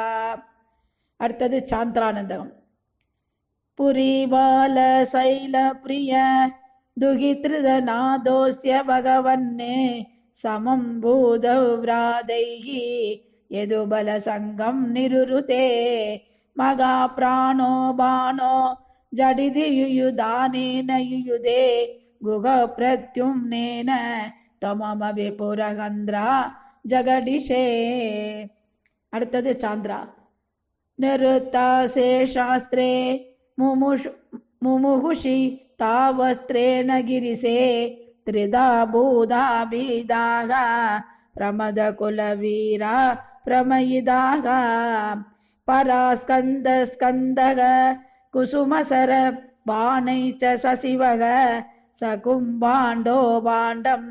[SPEAKER 1] அடுத்தது சாந்திரானந்தகம் पुरीबालशैलप्रिय दुहितृदनादोऽस्य भगवन्ने समं भूतव्रादैः यदुबलसङ्गं निरुरुते मगाप्राणो बाणो जडिति युयुधानेन युयुधे गुहप्रत्युम्नेन त्वमभिपुरगन्ध्रा जगडिषे அடுத்தது சாந்திரா निरुत्तासे शास्त्रे मुमुहुषि तावस्त्रेण गिरिसे त्रिधा भूधा बीदाः प्रमदकुलवीरा प्रमयिदाः परास्कन्दः कुसुमसर बाणै च सशिवः सकुम्भाण्डो भाण्डं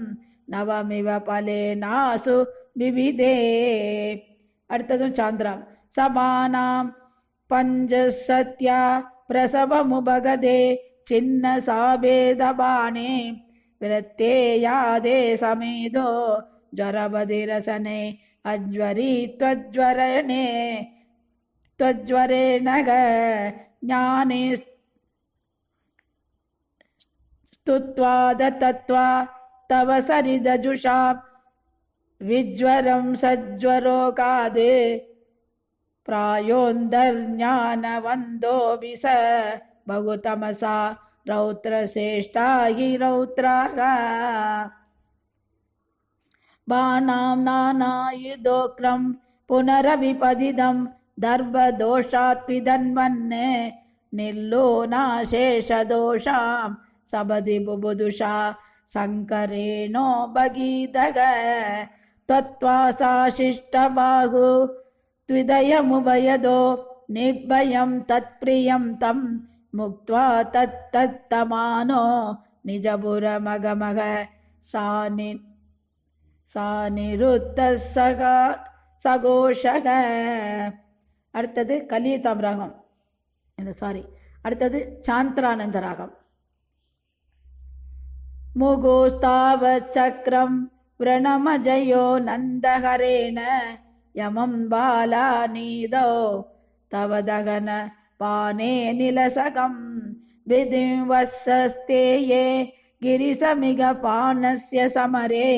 [SPEAKER 1] नवमिव फलेनासु विविधे அடுத்ததும் சாந்திரா சபானாம் பஞ்சசத்யா பிரசவமுபகதே சின்ன சாபேதபாணே விரத்தேயாதே சமேதோ ஜரபதிரசனே அஜ்வரி त्वज्वरेणः ஞானே स्तुत्वादतत्वा तव सरिदजुषा विज्वरं सज्वरोकादे प्रायोन्दर्ज्ञानवन्दोऽपि स बहुतमसा रौद्रश्रेष्ठा हि रौद्राः बाणां नानायुधोक्रं पुनरविपदिदं दर्भदोषात् पिदन्वन् निर्लोनाशेषदोषां சபதி புபுதுஷா சங்கரேணோ பகீதக தத்வாசாசிஷ்டபாகு த்விதயமுபயதோ நிர்பயம் தத்ப்ரியம் தம் முக்த்வா தத்தமானோ நிஜபுரமகமக சானிருத்த சகோஷக. அடுத்தது கலிதாம் ராகம், அடுத்தது சாந்திரானந்த ராகம். முகோஸ்தாவத் சக்ரம் விரணமஜயோ நந்தஹரேண யமம் பாலா நீதோ தவதகன பானே நிலசகம் விதிம் வஸ்ஸஸ்தேயே கிரிசமிக பானஸ்ய சமரே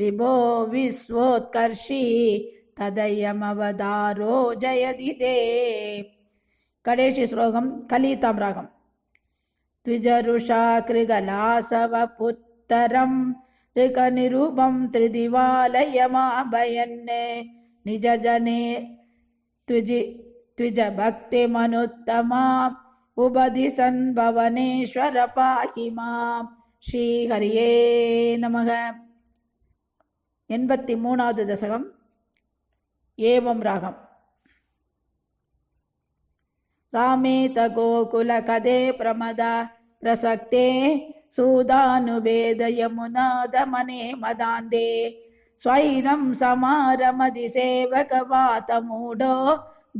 [SPEAKER 1] விபோ விஸ்வோத்கர்ஷி ததயமவதாரோ ஜயதிதே. கடைசி ஸ்லோகம் கலிதாம் ராகம். த்விஜருஷா கிருகலாசவ புத்தரம் ரிகநிரூபம் த்ரிதிவாலயமாபயன்னே நிஜஜனே த்விஜ பக்தி மனுத்தமாம் உபதிசன் பவனேஸ்வர பாஹி மாம். ஸ்ரீஹரியே நமக. 83வது தசகம் ஏவம் ராகம். ராமேத கோகுல கதே பிரமதா பிரசக்தே சூதானுபேத யமுனாத மனே மதாந்தே ஸ்வைரம் சமாரமதி சேவக வாதமூடோ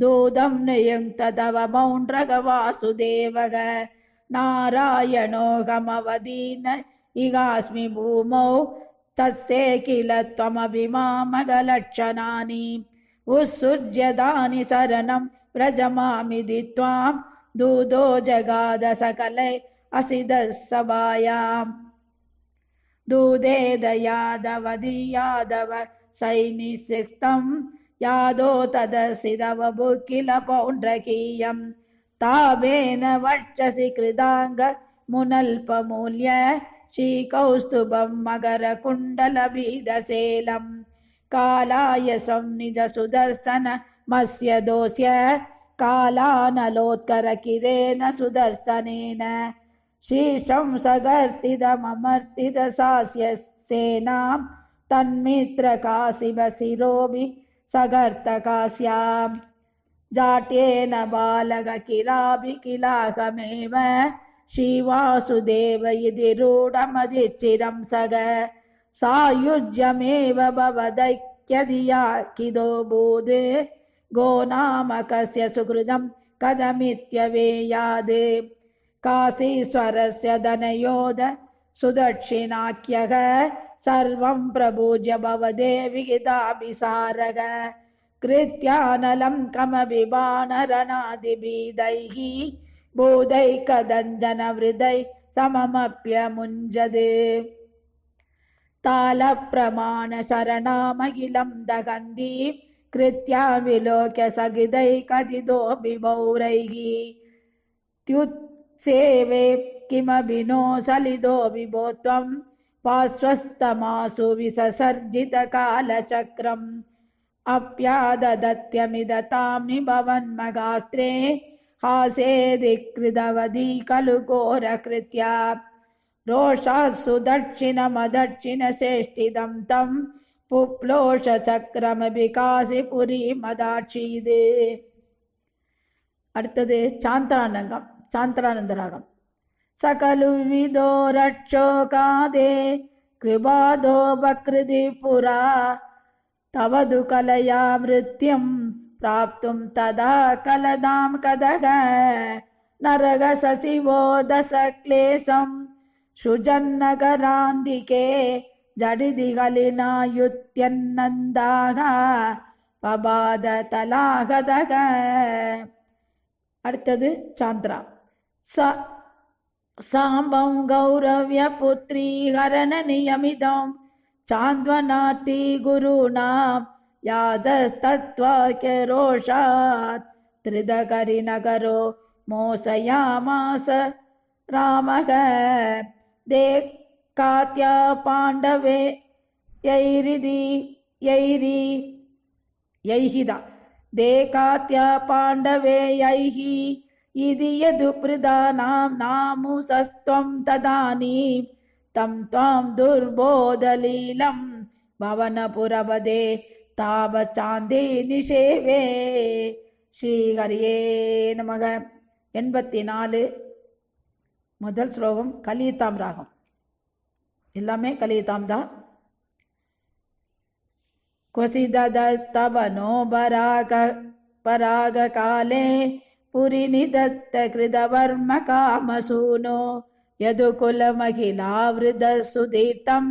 [SPEAKER 1] தூதம் நியுங்த தவ மௌண்ட்ரக வாசுதேவக நாராயணோகமவதீன இகாஸ்மி பூமௌ தஸ்ஸே கில த்வமபிமாமகலட்சணானி உத்சுஜ்யதானி சரணம் व्रजमामिति त्वां दूतो जगाद सकले असिदस्सभायाम् दूदेद यादवदीयादव सैनिसिक्तं यादो तदसिदव बुकिल पौण्ड्रकीयं तावेन वक्षसि कृदाङ्ग मुनल्पमूल्य श्रीकौस्तुभं मकरकुण्डलबीदशेलं कालायसं निज सुदर्शन मस्य दोष्य कालानलोत्कर किरेन सुदर्शनेन शीर्षं सगर्तिदमर्तिद सास्य सेनां तन्मित्र काशिब शिरोभि सगर्तकास्यां जाट्येन बालक किराभि किलाकमेव श्रीवासुदेव इति रूढमधिचिरं सग सायुज्यमेव भवदैक्यधिया किदो बोधे गोनामकस्य सुकृतं कथमित्यवेयाद् काशीश्वरस्य धनयोध सुदक्षिणाख्यः सर्वं प्रभुज्य भवदेवि गिताभिसारः कृत्यानलं कमभिबाणरणादिभिदैः बोधैकदञ्जनवृदै सममप्यमुञ्जत् तालप्रमाणशरणामखिलं दगन्ती कृत्या विलोक्य सगिदैकथितो विभौरैः त्युत्सेवे किमपि नो सलितो विभो त्वं पार्श्वस्थमासु विससर्जितकालचक्रम् अप्याददत्यमिदतां निभवन्मगास्त्रे हासेदिकृतवती खलु घोरकृत्या रोषात्सु दक्षिणमदक्षिणचेष्टितं तं पुप्लोषचक्रमभिकासि पुरी मदाक्षीदे. அடுத்தது சாந்திரானந்த ராகம். सकलु विदो रक्षोकादे कृपादो बकृति पुरा तवदु कलया मृत्युं प्राप्तुं तदा कलदां कदग नरग सशिवो दश क्लेशं सृजन्नगरान्दिके जडिदि कलिना युत्यन्नन्दाः पबाद तलागदग. அடுத்தது சாந்திரா. साम्बं गौरव्य पुत्री हरण नियमितं चान्द्वनाति गुरूणां यादस्तत्त्वाक्य रोषात् त्रिदकरिनगरो मोसयामास रामः देकात्या पाण्डवे यैहिदा देकात्या पाण्डवे यैः इति यदुपृदानां नामुसस्त्वं तदानीं तं त्वां दुर्बोधलीलं भवनपुरवदे तावचान्दे निषेवे. ஸ்ரீஹரியே நமக. 84 முதல் ஸ்லோகம் கலிதாம் ராகம். எல்லாமே கலிதாம் தான். क्वसिदत्तवनो परागकाले पुरिनिदत्त कृतवर्म कामसूनो यदुकुलमखिलावृतसुदीर्तं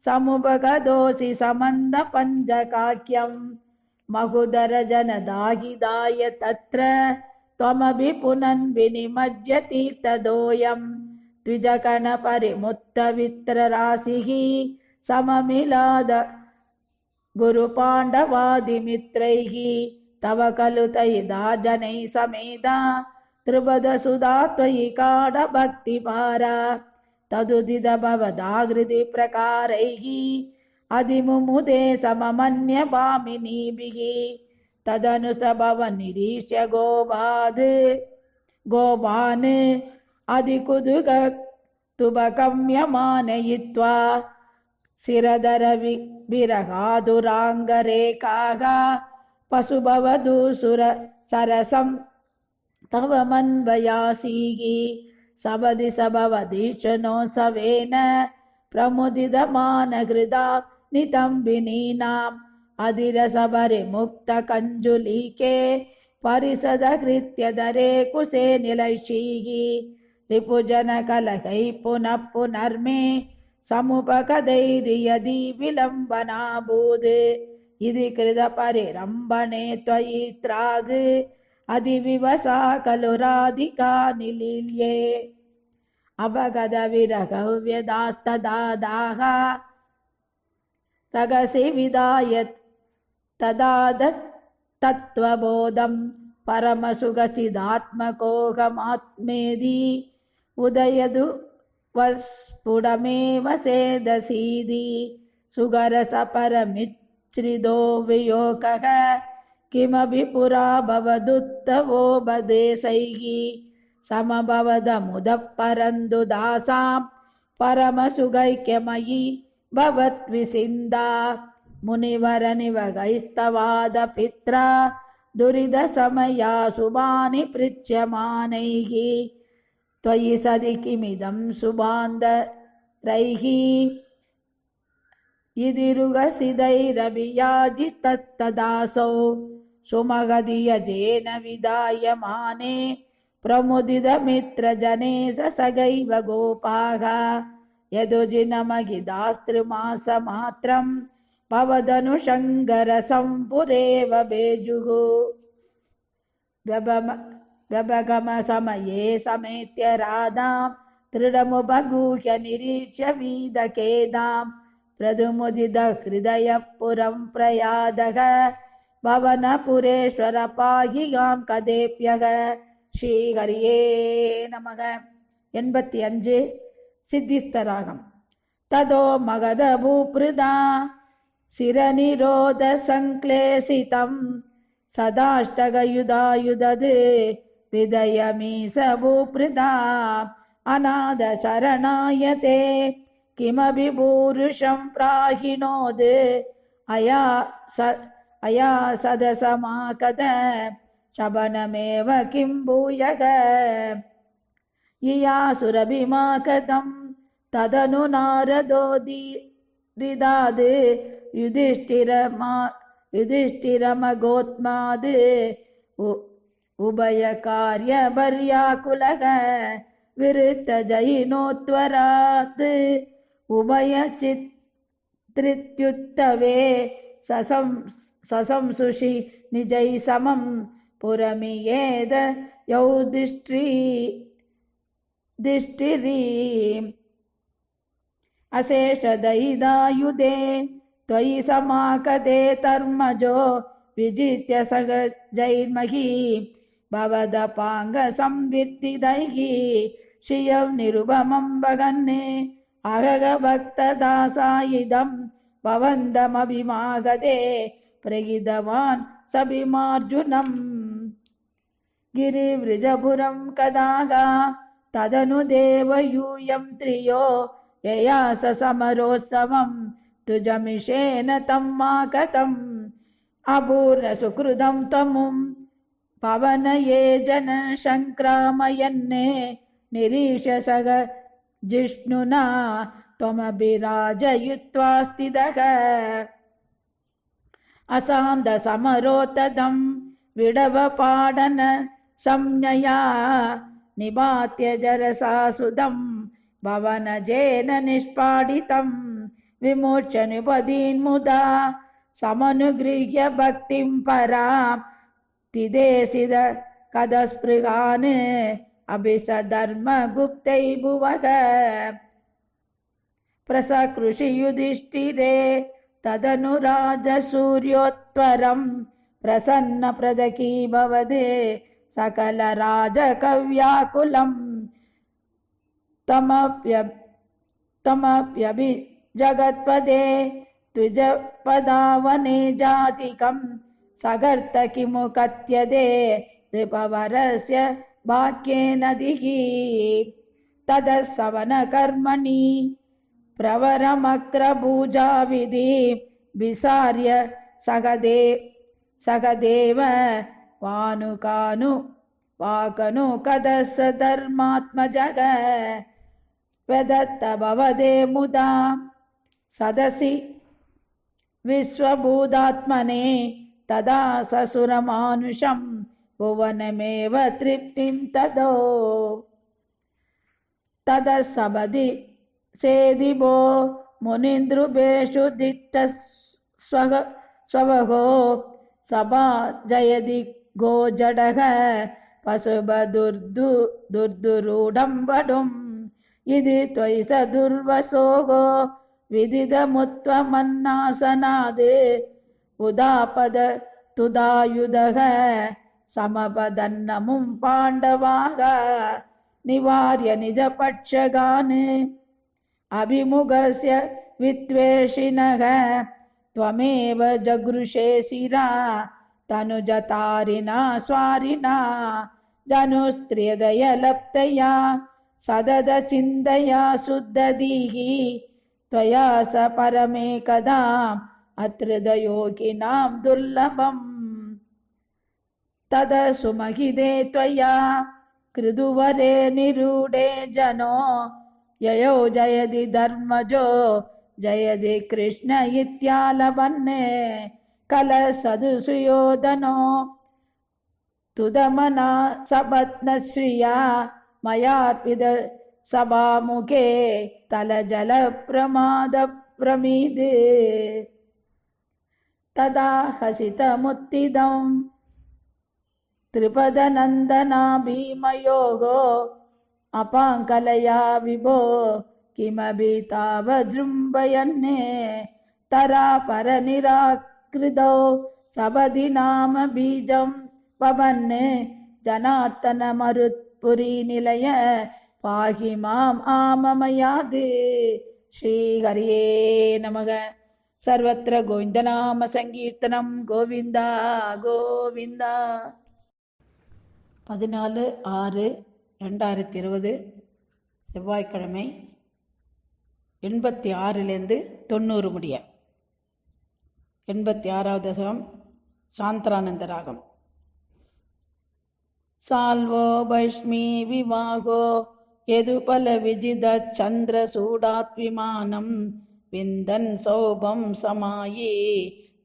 [SPEAKER 1] समुपगतोऽसि समन्दपञ्चकाख्यं महुदरजनदाहिदाय तत्र त्वमपि पुनन् विनिमज्य तीर्थदोयं द्विजगणपरिमुत्तवित्रराशिः सममिलाद गुरुपाण्डवादिमित्रैः तव खलु तैदा जनैः समेता त्रिपदसुधा त्वयि काढभक्तिभारा तदुदित भवदाहृदि प्रकारैः अधिमुमुदे सममन्यभामिनीभिः तदनु स भवन्निरीक्ष्य गोपान् अधिकुतुकगम्यमानयित्वा शिरधर विरहादुराङ्गरेखाः पशुभवधू सुर सरसं तव मन्वयासीः सपदि सभवदीशनो सवेन प्रमुदितमानहृदा नितम्बिनीनाम् अधिरसपरिमुक्तकञ्जुलीके परिसदकृत्यधरे कुशे निलैषीः रिपुजनकलहैः पुनः पुनर्मे समुपगतैर्यदि विलम्बनाभूत् इति कृतपरिरम्भणे त्वयि त्राग् अधिविवसा खलु राधिका निलील्ये अपगतविरहव्यदास्तदादाः रगसि विदाय तदा तत्त्वबोधं परमसुखचिदात्मकोऽहमात्मेदि उदयदु वस्फुटमेव सेदसीदि सुगरसपरमिच्छ्रिदो वियोगः किमपि पुरा भवदुत्तवोपदेशैः समभवदमुदः परन्तु दासां परमसुखैक्यमयि भवद्विसिन्दा मुनिवरनिवगैस्तवादपित्रा दुरितसमया शुभानि पृच्छ्यमानैः त्वयि सदि किमिदं शुभान्धरैः इदिरुगसिदैरभियाजिस्तदासौ सुमगधियजेन विधायमाने प्रमुदितमित्रजने सगैव गोपाः यदुजिनमगिदास्त्रिमासमात्रं भवदनुशङ्करसम्पुरेव बेजुः व्यभगमसमये समेत्य राधां दृढमुपगूह्य निरीक्ष्य वीदकेदां प्रदुमुदितहृदयपुरं प्रयादः भवनपुरेश्वर पाहि गां कदेप्यः. ஸ்ரீஹரியே நமக. 85 சித்திஸ்தராகம். ததோ மகத பூப்ருதா சிரநிரோத சங்க்லேசிதம் சதாஷ்டகயுதாயுதது விதயமீச பூப்ருதா அநாத சரணாயதே கிமபி பூருஷம் பிராகினோது அயா சதசமாகத शबनमेव किं भूयः ययासुरभिमाकतं तदनु नारदोदिरिदाद् युधिष्ठिरमगोत्माद् उभयकार्यभर्याकुलः विरुद्धजयिनोत्वरात् उभयचित्रित्युत्तवे ससंसुषि निजै समं पुरमियेद यौदिष्टिरीम् अशेषदयिदायुधे त्वयि समाकते धर्मजो विजित्य सगजैर्मही भवदपाङ्गसंविर्तिदैः श्रियं निरुपमं भगन्ने अहगभक्तदासायुधं भवन्तमभिमागते प्रगितवान् सभिमार्जुनम्. गिरिवृजपुरं कदाः तदनु देवयूयं त्रियो यया स समरोत्सवं तुजमिषेण तं माकतम् अपूर्णसुकृतं तमुं पवनये जनशङ्क्रामयन्ने निरीक्ष्य सग जिष्णुना त्वमभिराजयित्वा स्थितः असान्दसमरोत्तदं विडवपाडन संज्ञया निपात्य जरसासुदं भवनजेन निष्पादितं विमोच्य निपदीन्मुदा समनुगृह्य भक्तिं परां तिदेशिद कदस्पृहान् अभिसधर्मगुप्तै भुवः प्रसकृषि युधिष्ठिरे तदनु राजसूर्योत्तरं प्रसन्नप्रदकी भवदे सकलराजकव्याकुलं तमप्यभिजगत्पदे द्विजपदावने जातिकं सगर्त किमु कथ्यते नृपवरस्य भाग्येन दिः ततः सवनकर्मणि प्रवरमग्रभूजाविधि विसार्य सगदेव वाकनु कदस धर्मात्मजग वदत्त भवदे मुदा सदसि विश्वभूतात्मने तदा ससुरमानुषं भुवनमेव तृप्तिं तदो ततः सबदि सेदिभो मुनीन्द्रुभेषु दिष्टस्वभगो सभा जयदि गोजडः पशुबदुर्दुरूढं वडुम् इति त्वयि स दुर्वसोगो विदितमुत्वमन्नासनाद् उदापद तुदायुधः समपदन्नमुं पाण्डवाः निवार्य निजपक्षगान् अभिमुखस्य विद्वेषिणः त्वमेव जगृषे शिरा तनुजतारिणा स्वारिणा जनुस्त्रियदयलप्तया सदद चिन्तया शुद्धधीः त्वया स परमेकदा अत्रिदयोगिनां दुर्लभम् तद सुमहिदे त्वया कृदुवरे निरूढे जनो ययो जयति धर्मजो जयति कृष्ण इत्यालपन्ने कलसदुसुयोधनो तुदमना सपत्नश्रिया मयार्पित सभामुखे तलजलप्रमादप्रमीद् तदा हसितमुत्थितं त्रिपदनन्दना भीमयोगो अपाङ्कलया विभो किमपि तावदृम्भयन्ने तरा परनिराकृतौ सपदि नाम बीजं पवन्ने जनार्दनमरुत्पुरीनिलय पाहि माम् आममयाद् श्रीहरिये नमः सर्वत्र गोविन्दनाम सङ्कीर्तनं गोविन्दा गोविन्दा 14/6/2020 செவ்வாய்க்கிழமை 86லேருந்து 90 முடிய 86வது தசகம் சாந்தரானந்த ராகம். சால்வோ பஷ்மி விவாகோ யதுபல விஜித சந்திர சூடாத் விமானம் விந்தன் சௌபம் சமாயி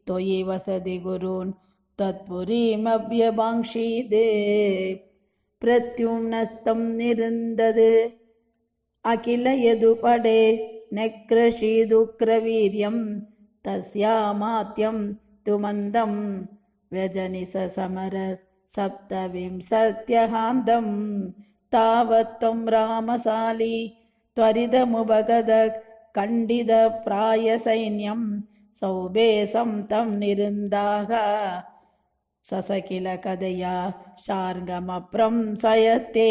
[SPEAKER 1] தொயி வசதி குருன் தத்புரீமப்யபாங்ஷீதே பிரத்யும்னஸ்தம் நிருந்தது அகில யதுபடே நக்ரஷீதுக்ரவீர்யம் தஸ்யாமாத்யம் துமந்தம் व्यजनिस समरस सप्तविंशत्यहान्दं तावत्त्वं रामशाली त्वरितमुपगत खण्डित प्रायसैन्यं सौबेशं तं निरुन्दाः ससकिल कदया शार्ङ्गमप्रंसयते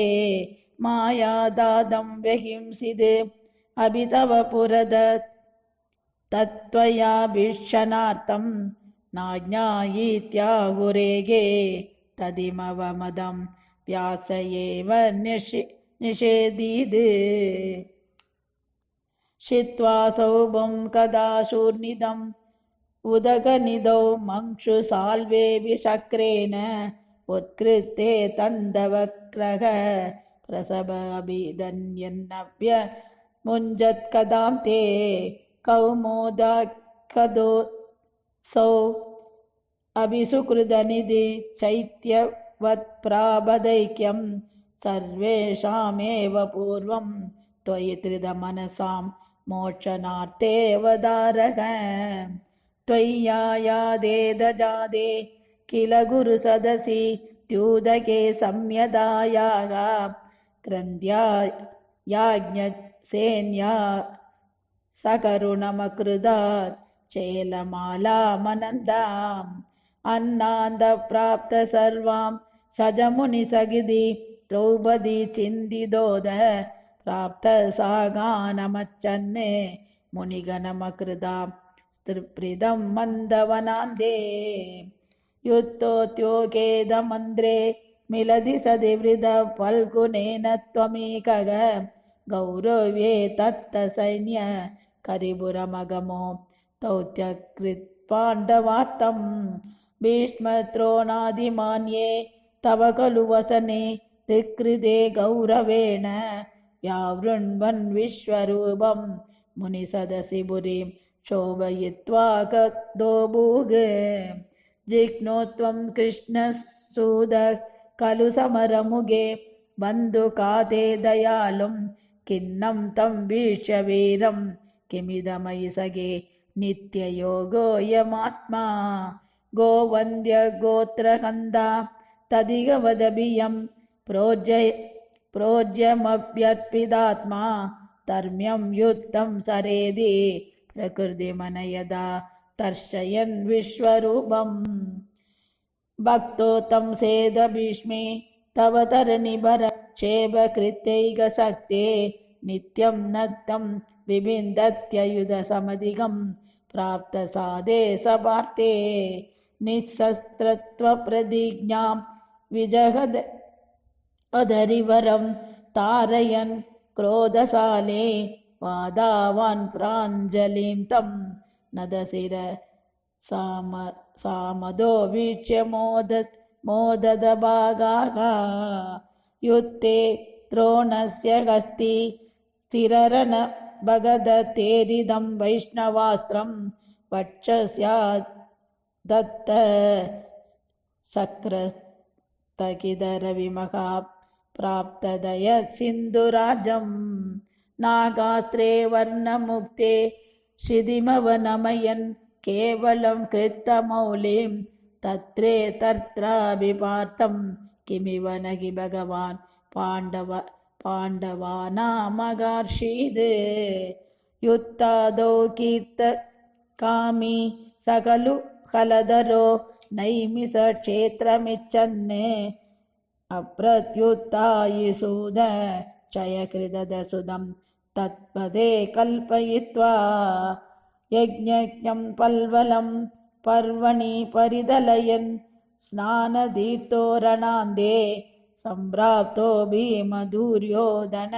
[SPEAKER 1] मायादादं व्यहिंसिद् अभितव पुरद तत्त्वया भीषणार्थं नाज्ञायीत्याहुरेगे तदिमवमदं व्यास एव निषेधीद् छित्त्वा सौभं कदा शूर्णिदम् उदकनिधौ मंशु साल्वे विशक्रेण उत्कृते तन्दवक्रः प्रसभाभिधन्यन्नभ्य मुञ्जत्कदां ते कौमोदकदोऽसौ अभिसुकृतनिधि चैत्यवत्प्राबदैक्यं सर्वेषामेव पूर्वं त्वयि त्रिधमनसां मोक्षणार्थेऽवतारः त्वय्यायादेदजादे किल गुरुसदसि द्यूदके संयदायाः क्रन्द्या याज्ञसेन्या सकरुणमकृदात् चेलमालामनन्दाम् अन्नान्दप्राप्त सर्वां सजमुनिसगिधि द्रौपदी चिन्दिदोद प्राप्त सागानमच्चन्ने मुनिगणमकृदां स्त्रिप्रीदं मन्दवनान्दे युक्तोद्योगेदमन्द्रे मिलति सदिवृद फल्गुनेन त्वमेकः गौरव्ये तत्तसैन्य करिपुरमगमो दौत्यकृत्पाण्डवार्तं भीष्मद्रोणादिमान्ये तव खलु वसने तिकृते गौरवेण व्यावृण्वन् विश्वरूपं मुनिसदसि पुरीं शोभयित्वा कदोभूग जिघ्नो त्वं कृष्णसूद खलु समरमुगे बन्धुकाते दयालुं खिन्नं तं वीक्ष्य वीरं किमिदमयि सगे नित्ययोगोऽयमात्मा गोवन्द्य गोत्रहन्ता तदिगवदभियं प्रोज्यमभ्यर्पितात्मा धर्म्यं युक्तं सरेदि प्रकृतिमनयदा दर्शयन् विश्वरूपम् भक्तो तं सेद भीष्मे तव तरणिभर क्षेपकृत्यैकशक्ते नित्यं नक्तं विबिन्दत्ययुधसमधिगं प्राप्तसाधे सपार्थे निःशस्त्रत्वप्रतिज्ञां विजहद अधरिवरं तारयन् क्रोधशाले वादावान् प्राञ्जलिं तं नदशिर सामदो वीक्ष्य मोददभागाः युत्ते द्रोणस्य हस्ति स्थिररन भगदतेरिदं वैष्णवास्त्रं वक्षस्यादत्त शक्रस्तकिदरविमहा प्राप्तदयत् सिन्धुराजं नागास्त्रे वर्णमुक्ते शिदिमवनमयन् केवलं कृतमौलिं तत्रे तत्राभिपार्थं किमिव न हि भगवान् पाण्डवानामगार्षीद् युत्तादौ कीर्तकामी सकलु हलधरो नैमिषक्षेत्रमिच्छन् अप्रत्युत्थायिसूद क्षयकृदसुदं तत्पदे कल्पयित्वा यज्ञं पल्वलं पर्वणि परिदलयन् स्नानतीर्थोरणान्दे सम्प्राप्तो भीमदुर्योधन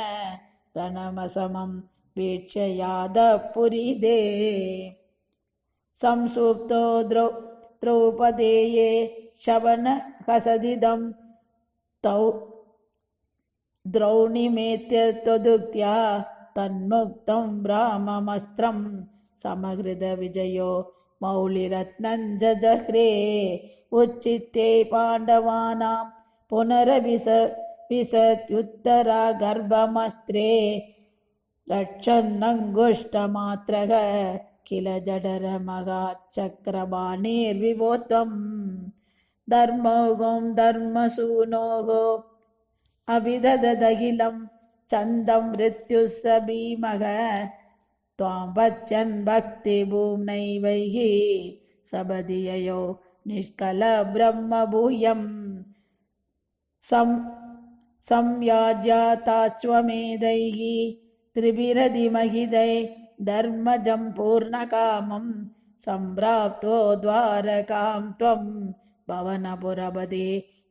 [SPEAKER 1] रणमसमं वीक्ष्य यादवपुरीदे संसुप्तो द्रौपदेये शवनहसदिदं तौ द्रौणीमेत्य त्वदुक्त्या तन्मुक्तं ब्राह्ममस्त्रं समहृदविजयो मौलिरत्नं जजह्रे उच्चित्ते पाण्डवानां पुनरविशत्युत्तरा गर्भमस्त्रे रक्षन्नङ्गुष्ठमात्रः किल जडरमगाचक्रबाणीर्विवोत्वं धर्मोगं धर्मसूनोः अभिदददखिलं चन्दं मृत्युः स भीमः त्वां पश्यन् भक्तिभूम्नैवैः सबधिययो निष्कलब्रह्मभूयं संयाज्याताश्वमेधैः त्रिभिरधिमहिदै धर्मजं पूर्णकामं सम्प्राप्तो द्वारकां त्वं भवनपुरपदे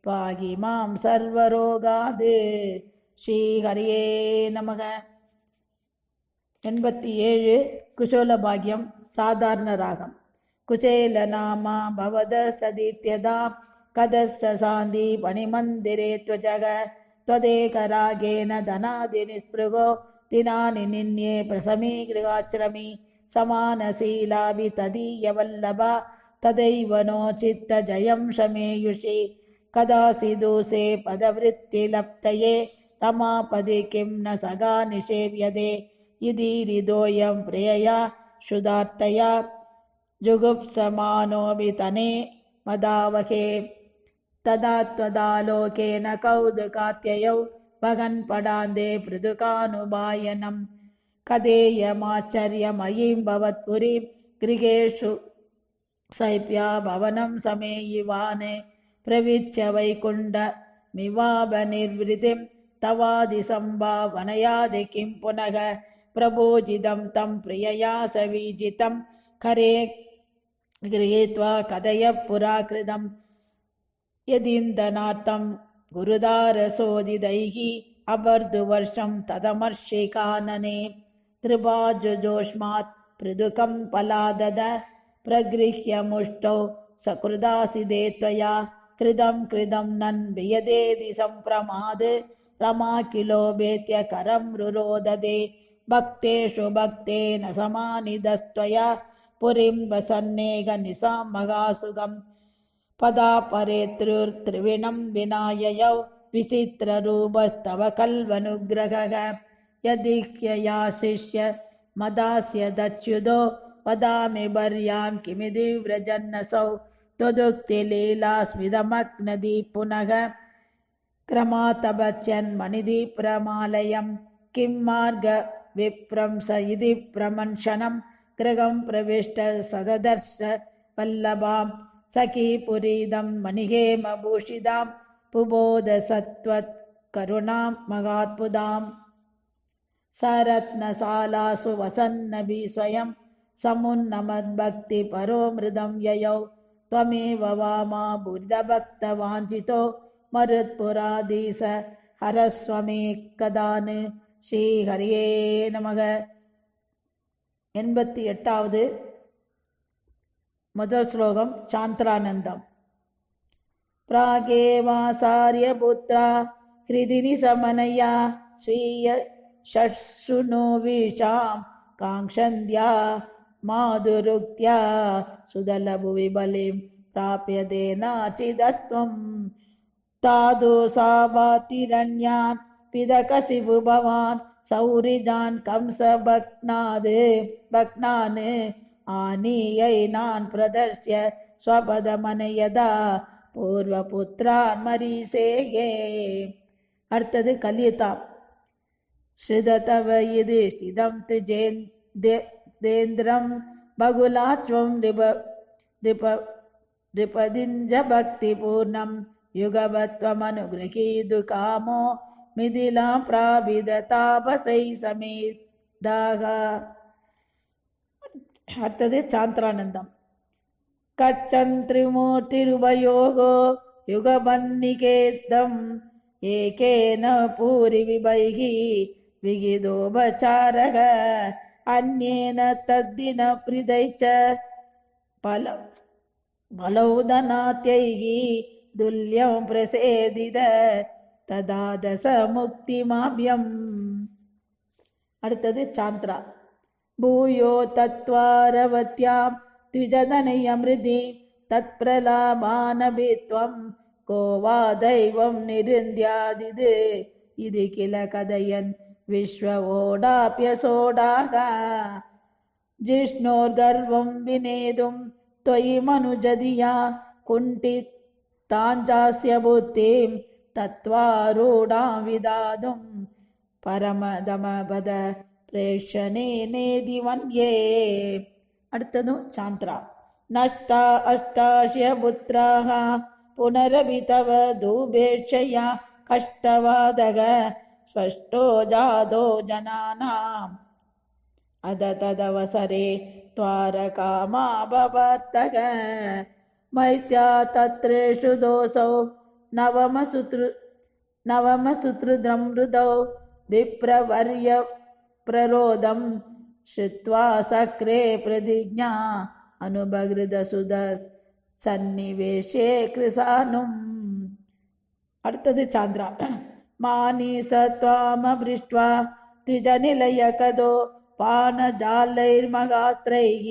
[SPEAKER 1] பாகி மாம் சர்வரோகாது. ஸ்ரீஹரியே நமக. 87 குஷோல பாக்யம் சாதாரண ராகம். குச்சேல நாமா பவத சதித்யதா கதஸ்ஸ சாந்தி பணிமந்திரே த்வஜக त्वदेक रागेण धनादि निस्पृगो दिनानि निन्ये प्रसमीगृहाश्रमी समानशीलाभि तदीयवल्लभा तदैव नो चित्तजयं शमेयुषि कदासि दूसे पदवृत्तिलप्तये रमापदि किं न सगा निषेव्यते इदीरिदोऽयं प्रियया शुदार्तया जुगुप्समानोऽपि तने मदावहे तदा त्वदालोकेन कौदुकात्ययौ भगन्पडान्दे पृथुकानुबायनं कदेयमाश्चर्यमयीं भवत्पुरीं गृहेषु सैप्या भवनं समेयिवान् प्रविच्य वैकुण्ठमिवाभनिर्वृतिं तवादिसम्भावनयादि किं पुनः प्रभोजितं तं प्रियया सवीजितं करे गृहीत्वा कथय पुराकृतम् यदीन्दनार्थं गुरुदारसोदितैः अवर्धुवर्षं तदमर्षिकानने त्रिभाजुजोष्मात् पृथुकं पलादद प्रगृह्य मुष्टौ सकृदासिदे त्वया कृतं नन्वियदेति सम्प्रमाद रमा किलोभेत्य करं रुरोददे भक्तेषु भक्तेन समानिधस्त्वया पुरीं वसन्नेह निसां महासुगम् पदापरेत्रुर्त्रिविणं विनाययौ विचित्ररूपस्तव कल्वनुग्रहः यदिह्यया शिष्य मदास्य दच्युदो वदामि भर्यां किमिति व्रजन्नसौ त्वदुक्तिलीलास्मिदमग्नदी पुनः क्रमातपच्यन्मणिदीप्रमालयं किं मार्गविप्रंस इति प्रमंशनं गृहं प्रविष्ट सददर्श वल्लभां सखी पुरीदं मणिहेमभूषितां पुबोधसत्त्वत्करुणां महात्पुदाम् सरत्नशालासु वसन्नभि स्वयं समुन्नमद्भक्तिपरो मृदं ययौ त्वमेव वामा बुद्धभक्तवाञ्छितो मरुत्पुराधीश हरस्वमेकदान्. ஸ்ரீஹரியே நமக. 88வது முதல் ஸ்லோகம் சாந்திரானந்தம். प्रागेवासार्यपुत्रा हृदिनि समनया स्वीय षट्सुनो विशां काङ्क्षन्द्या माधुरुक्त्या सुदलभुविबलिं प्राप्यते नाचिदस्त्वं तादो साभातिरण्यान् पिदकसि भुभवान् सौरिजान् कंसभग्नान् आनीयैनान् प्रदर्श्य स्वपदमनयदा பூர்வபுத்ரான் மரீசேகே. அடுத்தது கலியதா. ஸ்ருததவ இது சிதம் துஜேந்திரம் பகுலாச்வம் ரிபதிஞ்ச பக்தி பூர்ணம் யுகவத்வமனுகிரகீது காமோ மிதிலாம் பிராபித தாபசை சமேதாக. அடுத்தது சாந்திரானந்தம். கச்சன் திரிமூர்த்திருபயோகோ யுகபன்னிகேதம் ஏகேன பூரி விபைகி விகிதோபசாரக அந்யேன தத்தின பிரிதைச்ச பலௌதநாத்யைகி துல்யம் பிரசேதித ததாதச முக்திமாப்யம். அடுத்தது சாந்திரா. பூயோ தத்வாரவத்யாம் द्विजदनयमृदि तत्प्रलाभानभित्वं को वा दैवं निरुन्द्यादिद् इति किल कथयन् विश्ववोडाप्यसोडाः जिष्णोर्गर्वं विनेतुं त्वयि मनुजधिया कुण्ठिताञ्चास्य बुद्धिं तत्त्वारूढां विदातुं परमदमपद प्रेषणेनेति मन्ये. அடுத்ததும் சாந்திரா. நஷ்டா அஷ்டாஷ்ய புத்ராஹ புனரபி தவ தூபேட்சயா கஷ்டவாதக ஸ்பஷ்டோ ஜாதோ ஜனானாம் அத ததவசரே துவாரகாமா பவர்த்தக மைத்யா தத்ரேஷு தோசௌ नवमसुतृद्रं हृदौ विप्रवर्य प्ररोदं श्रुत्वा सक्रे प्रतिज्ञा अनुबगृदसुध सन्निवेशे कृशानुम्. அடுத்தது சாந்திரா. मानीसत्वामभृष्ट्वा द्विजनिलयकदो पानजालैर्मगास्त्रैः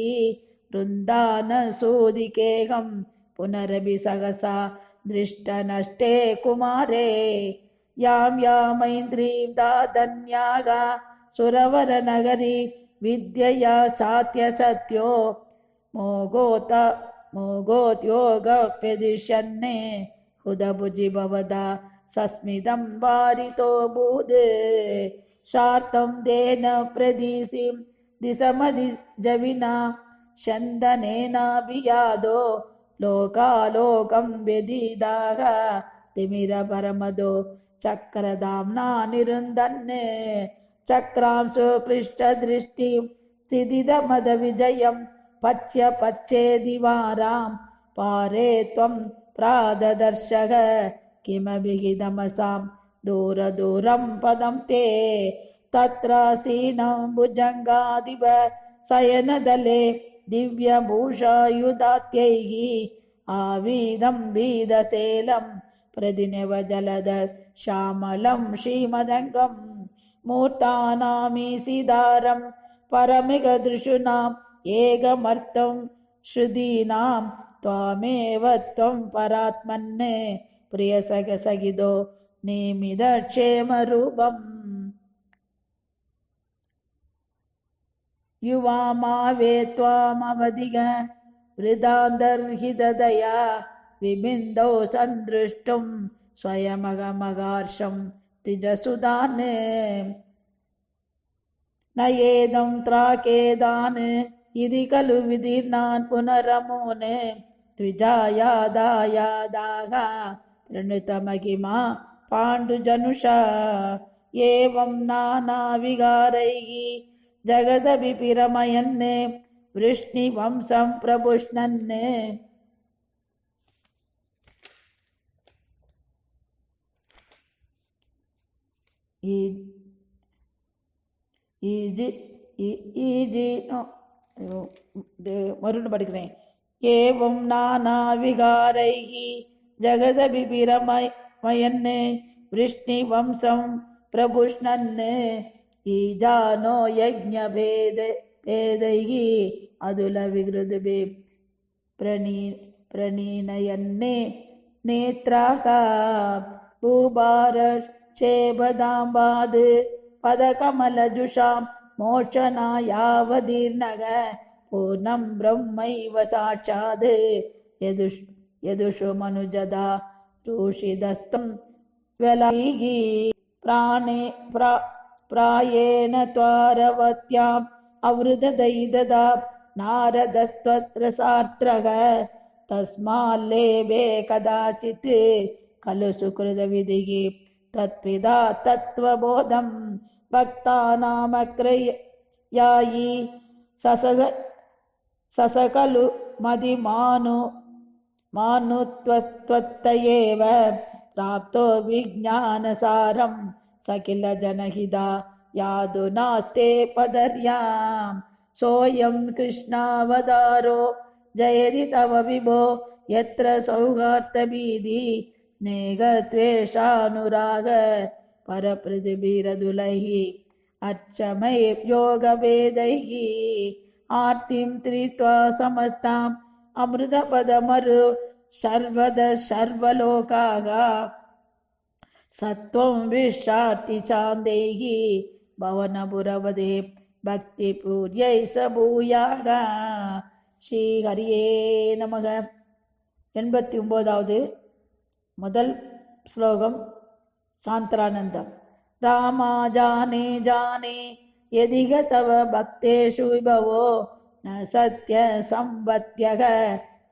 [SPEAKER 1] वृन्दानसूदिकेहं पुनरपि सहसा दृष्टनष्टे कुमारे यां यामैन्द्रीं दाधन्यागा सुरवरनगरी विद्यया सात्यसत्यो मोगोत्योगप्यदिशन्ने हुदभुजि भवदा सस्मिदं वारितो भूदे शार्तं देन प्रदीसिं दिशमधिजविना चन्दनेनाभियादो लोकालोकं व्यदिदाः तिमिरपरमदो चक्रधाम्ना निरुन्धन् चक्रांशो पृष्ठदृष्टिं स्थितिदमदविजयं पच्येदिवारां पारे त्वं प्राददर्शः किमपि हिदमसां दूरदूरं पदं ते तत्रासीनं भुजङ्गादिव शयनदले दिव्यभूषायुधात्यैः आवीदं बीदशैलं प्रतिनवजलद श्यामलं श्रीमदङ्गं मूर्तानामीशिदारं परमिगदृशूनाम् एकमर्थं श्रुतीनां त्वामेव त्वं परात्मन् प्रियसखसखिदो निमिदक्षेमरूपम्. युवामावे त्वामवधिग वृदान्तर्हितदया विबिन्दौ सन्दृष्टुं स्वयमगमगार्षं तिजसुदान् नयेदं त्राकेदान् इति खलु विदीर्णान् पुनरमून् द्विजायादायादाः प्रणुतमहिमा पाण्डुजनुषा एवं नानाविकारैः जगदभिरमयन् वृष्णिवंशं प्रपुष्णन् மறுபடியும் படிக்கிறேன். ஏவம் நானா விகாரைः ஜகதபிரமயன் விஷ்ணி வம்சம் பிரபுஷ்ணன் ஈஜானோ யஜ்ஞ பேதைः அதுல விகிருதுபி பிரணீனயன்னே நேத்ராக பூபாரேபதாம்பாத் பதகமலஜுஷாம் மோட்சனாயாவதீர்ணக பூர்ணம் பிரம்மைவ சாட்சாத் யதுஷு மனுஜதா ருஷிதஸ்தம் வெலாயி பிராயேண த்வாரவத்யாம் அவ்ருததைததா நாரதஸ்த்வத்ர சார்த்ரக தஸ்மால்லேபே கதாசித் கலு சுக்ருத விதிகி தத்விதா தத்வபோதம் பக்தாநாமக்ரயாயி சசகலு மதிமானுத்வஸ்த்வத்தயேவ பிராப்தோ விஜ்ஞானசாரம் சகில ஜனஹிதா யாது நாஸ்தே பதர்யாம் சோயம் கிருஷ்ணாவதாரோ ஜயதி தவ விபோ யத்ர சௌகார்த்தபீதி ஸ்நேகத்வேஷானுராக பரபிருதிபிரதுலைஹி அர்ச்சமை யோகவேதைஹி ஆர்த்திம் த்ரீத்வா சமஸ்தாம் அமிர்தபதமரு சர்வத சர்வலோகாக சத்வம் விஷார்த்தி சாந்தேஹி பவனபுரவதே பக்தி பூர்யை சபூயாக. ஸ்ரீ ஹரியே நமக. 89வது முதல் ஸ்லோகம் சாந்தரானந்தம். ராமா ஜானே ஜானே யதிக தவ பக்தேஷு விபவோ ந சத்ய சம்பத்யக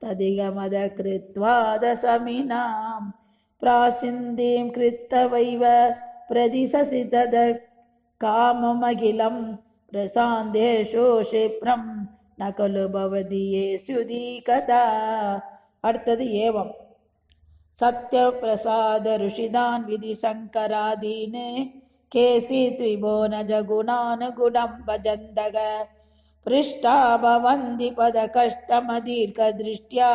[SPEAKER 1] ததிக மத கிருத்வா தசமினாம் பிராசிந்தீம் கிருத்தவைவ பிரதிசசிதத காமமகிலம் பிரசாந்தேஷு க்ஷிப்ரம் நகலு பவதி ஏசுதி கதா. அடுத்தது ஏவம். सत्यप्रसाद ऋषिदान् विधिशङ्करादीन् केचित् विभो न जगुणान् गुणं भजन्तः पृष्ठा भवन्ति पदकष्टमदीर्घदृष्ट्या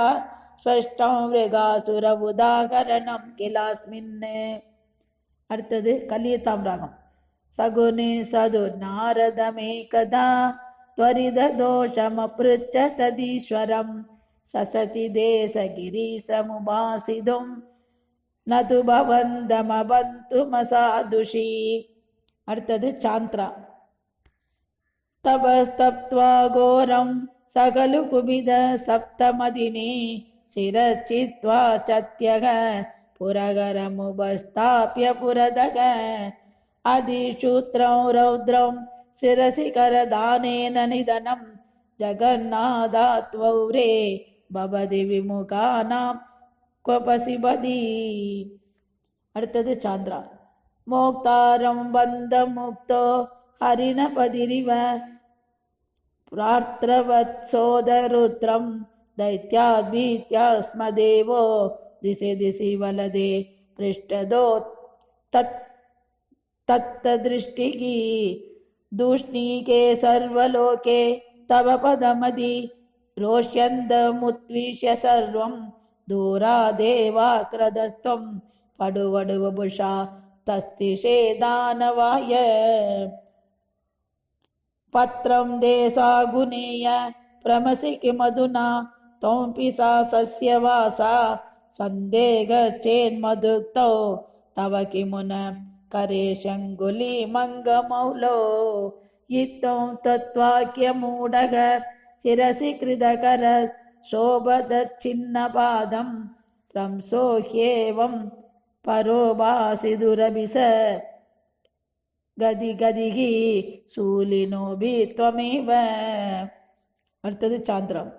[SPEAKER 1] स्पष्टं मृगासुर उदाहरणं किलास्मिन्. அடுத்தது கலியதாம் ராகம். சகுனே சது நாரதமேகதா त्वरित दोषमपृच्छ तदीश्वरं ससति देशगिरीशमुपासितुं न तु भवन्तमबन्तुमसादुषी. அடுத்தது சாந்த்ரா. तपस्तप्त्वा घोरं सकलु कुबिद सप्तमदिने शिरश्चित्वा चत्यग पुरगरमुपस्थाप्य पुरदग अधिशूत्रं रौद्रं शिरसि करदानेन निधनं जगन्नाथात्वौरे भवति विमुखानां क्वपसिबதி. அடுத்தது சாந்திரா. மோக்தாரம் பந்தமுக்தோ ஹரிணபதிரிவ பிரார்த்தவத்சோதருத்ரம் दैत्याद्भीत्यास्मदेवो दिशि दिशि वलदे पृष्ठदो तत्तदृष्टिः दूष्णीके सर्वलोके तव पदमदि रोष्यन्दमुद्विष्य सर्वं दूरादेवाक्रदस्त्वं पडुवडुवपुषा तस्तिषे दानवाय. पत्रं देशागुनेय प्रमसि किमधुना त्वमपि सा सस्यवासा सन्देहचेन्मधुक्तौ तव किमुन करेशङ्गुलीमङ्गमौलो इत्थं तत्वाक्यमूढः शिरसि कृतकर शोभदच्छिन्नपादं प्रंसोह्येवं परोभासि दुरभिस गदि गदिहि शूलिनोऽभि त्वमेव. அடுத்தது சாந்திரம்.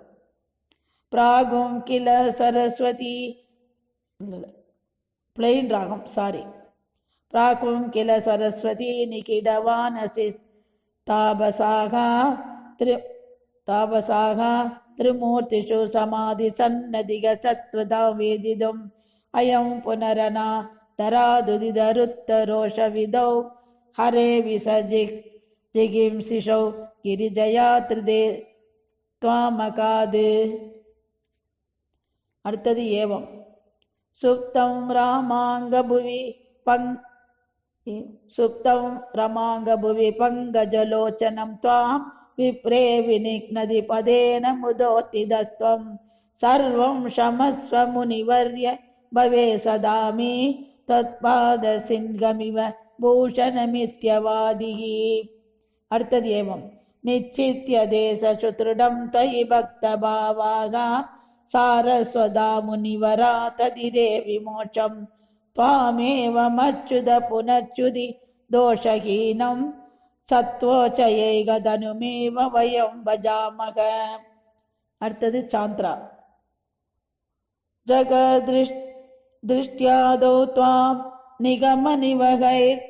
[SPEAKER 1] प्रागुं किल सरस्वती प्लेन रागम सारी. प्राकुं किल सरस्वती निकिडवानसि तापसाः त्रिमूर्तिषु समाधिसन्नदिग सत्वदा वेदितुम् अयं पुनरना धरादुदिदरुत्तरोषविदौ हरे विसजिगिंसिषौ गिरिजया त्रिदे त्वामकाद्. அடுத்தது ஏவம். சுப்தம் ரமாங்கபுவி பங்கஜலோச்சனம் துவாம் விப்ரே விநிக்னதி பதேன முதோத்திதஸ்த்வம் சர்வம் ஷமஸ்வ முனிவர்ய பவே சதாமி தத்பாதசின்கமிவ பூஷணமித்யவாதிஹி. அடுத்தது ஏவம். நிச்சித்ய தேச சுத்ருடம் त्वयि भक्तभावाः सारस्वदा मुनिवरा तदिरे विमोक्षं त्वामेवमच्युत पुनर्च्युति दोषहीनं सत्वोचयैकधनुमेव वयं भजामः. அடுத்தது சாந்திரா. जगदृष्ट्यादौ त्वां निगमनिवहैर्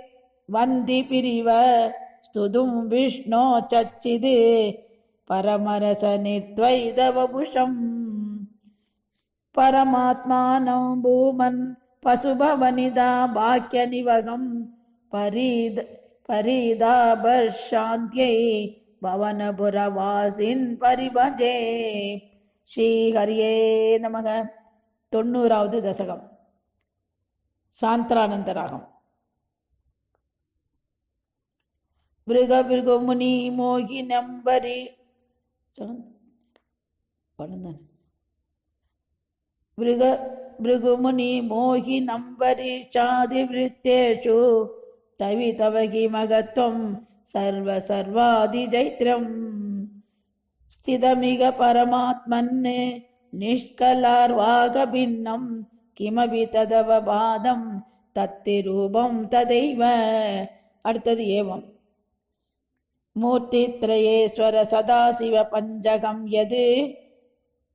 [SPEAKER 1] वन्ति पिरिव स्तुतुं विष्णो चच्चिद् परमरसनिर्द्वैतवपुषम् परमात्मानं भूमन् पशुभवनिदा वाक्यनिवहं परीदाभशान्त्यै भवनपुरवासिन् परिभजे. ஸ்ரீஹரியே நமக. 90வது தசகம். சாந்திரானந்தராகம். பிருகுமுனி மோகி நம்பரி பிருகுமுனி மோகி நம்பரிஷாதிவிருத்தேஷு தவி தவகி மகத்வம் சர்வ சர்வாதிஜைத்ரம் ஸ்திதமிக பரமாத்மன் நிஷ்கலார்வாகபின்னம் கிமபி ததவபாதம் தத்திரூபம் ததைவ. அடுத்தது ஏவம். மூர்த்தித்ரயேஸ்வர சதாசிவ பஞ்சகம் யது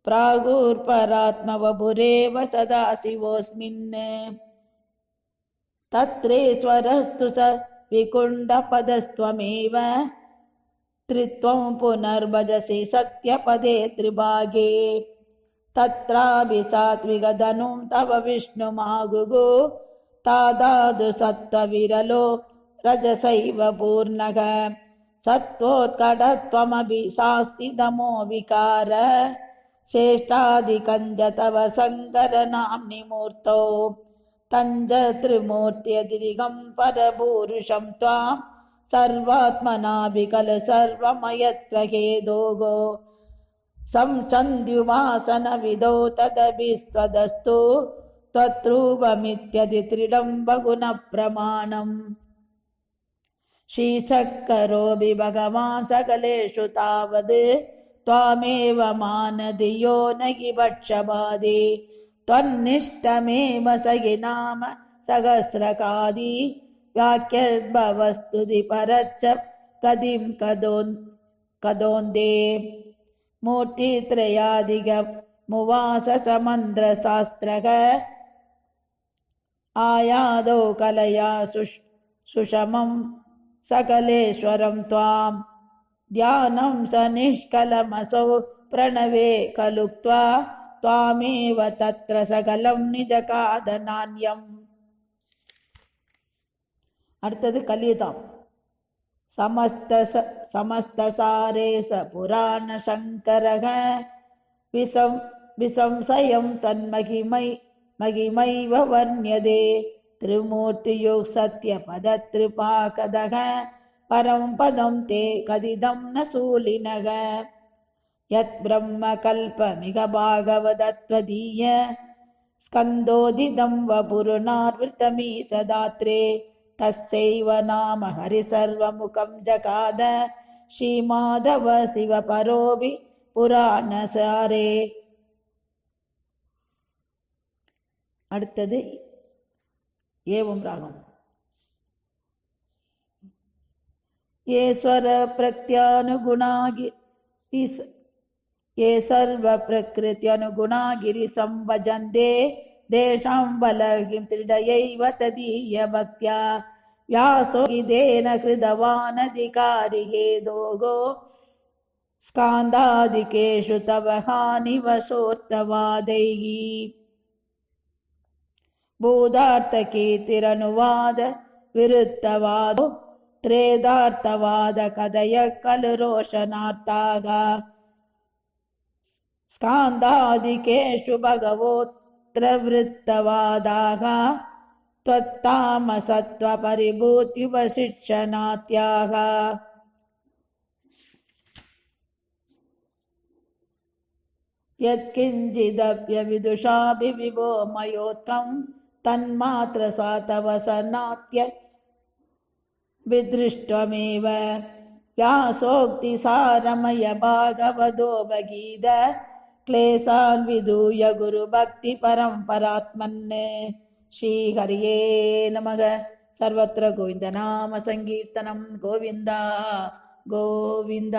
[SPEAKER 1] प्रागुर्परात्मवपुरेव सदाशिवोऽस्मिन् तत्रेश्वरस्तु स विकुण्डपदस्त्वमेव त्रित्वं पुनर्भजसि सत्यपदे त्रिभागे. तत्रापि सात्विकधनुं तव विष्णुमागुगो तादादु सत्त्वविरलो रजसैव पूर्णः सत्त्वोत्कटत्वमपि शास्ति दमो विकार श्रेष्ठादिकञ्ज तव शङ्करनाम्नि मूर्तौ तञ्ज त्रिमूर्त्यदिगं परपूरुषं त्वां सर्वात्मनाभिकल सर्वमयत्वहेदोगो संचन्द्युवासनविदौ तदभिस्त्वदस्तु त्वत्रूपमित्यतित्रिडं बहुनप्रमाणम् श्रीशक्करोऽपि भगवान् सकलेषु तावद् त्वामेव मानति यो न हि पक्षपाती त्वन्निष्टमेव सहि नाम सहस्रकादि व्याख्यद्भवस्तुति परच्च कदिं कदोन्दे मूर्तित्रयादिगमुवास समन्द्रशास्त्रः आयादौ कलया सुषमं सकलेश्वरं त्वां ध्यानं स निष्कलमसौ प्रणवे खलुक्त्वा त्वामेव तत्र सकलं निजकादनान्यम् அடுத்தது கலியுகம் समस्तसारे स पुराणशङ्करः विसंशयं तन्महिमैव वर्ण्यते त्रिमूर्तियुक् सत्यपदत्रिपाकदः परं पदं ते कदिदं न शूलिनः यद्ब्रह्मकल्पमिह भागवदत्वदीय स्कन्दोदिदं वपुरुणार्वृतमीशदात्रे तस्यैव नाम हरिसर्वमुखं जगाद श्रीमाधव शिवपरोऽपि पुराणसारे அடுத்தது ஏவம் ராகம் ஈஸ்வர பிரத்யானுகுணாகி ये सर्वप्रकृत्यनुगुणागिरि संभजन्ते तेषां बलहिं त्रिडयैव तदीय भक्त्या व्यासोगिदेन कृतवानधिकारी हेदोगो स्कान्दादिकेषु तव हानिवशोर्तवादैः भूतार्थकीर्तिरनुवाद विरुद्धवादो त्रेधार्थवाद कथय खलु रोषणार्थाः स्कान्दादिकेषु भगवोऽत्र वृत्तवादाः त्वत्तामसत्त्वपरिभूत्युपशिक्षणात्याः यत्किञ्चिदप्यविदुषापि विभो मयोत्कं तन्मात्रसा तव सनात्य विदृष्ट्वमेव व्यासोक्तिसारमय भागवतो भगीद क्लेशान् विधूय गुरुभक्तिपरम्परात्मन् श्रीहरये नमः। सर्वत्र गोविन्दनाम संकीर्तनं गोविन्द गोविन्द।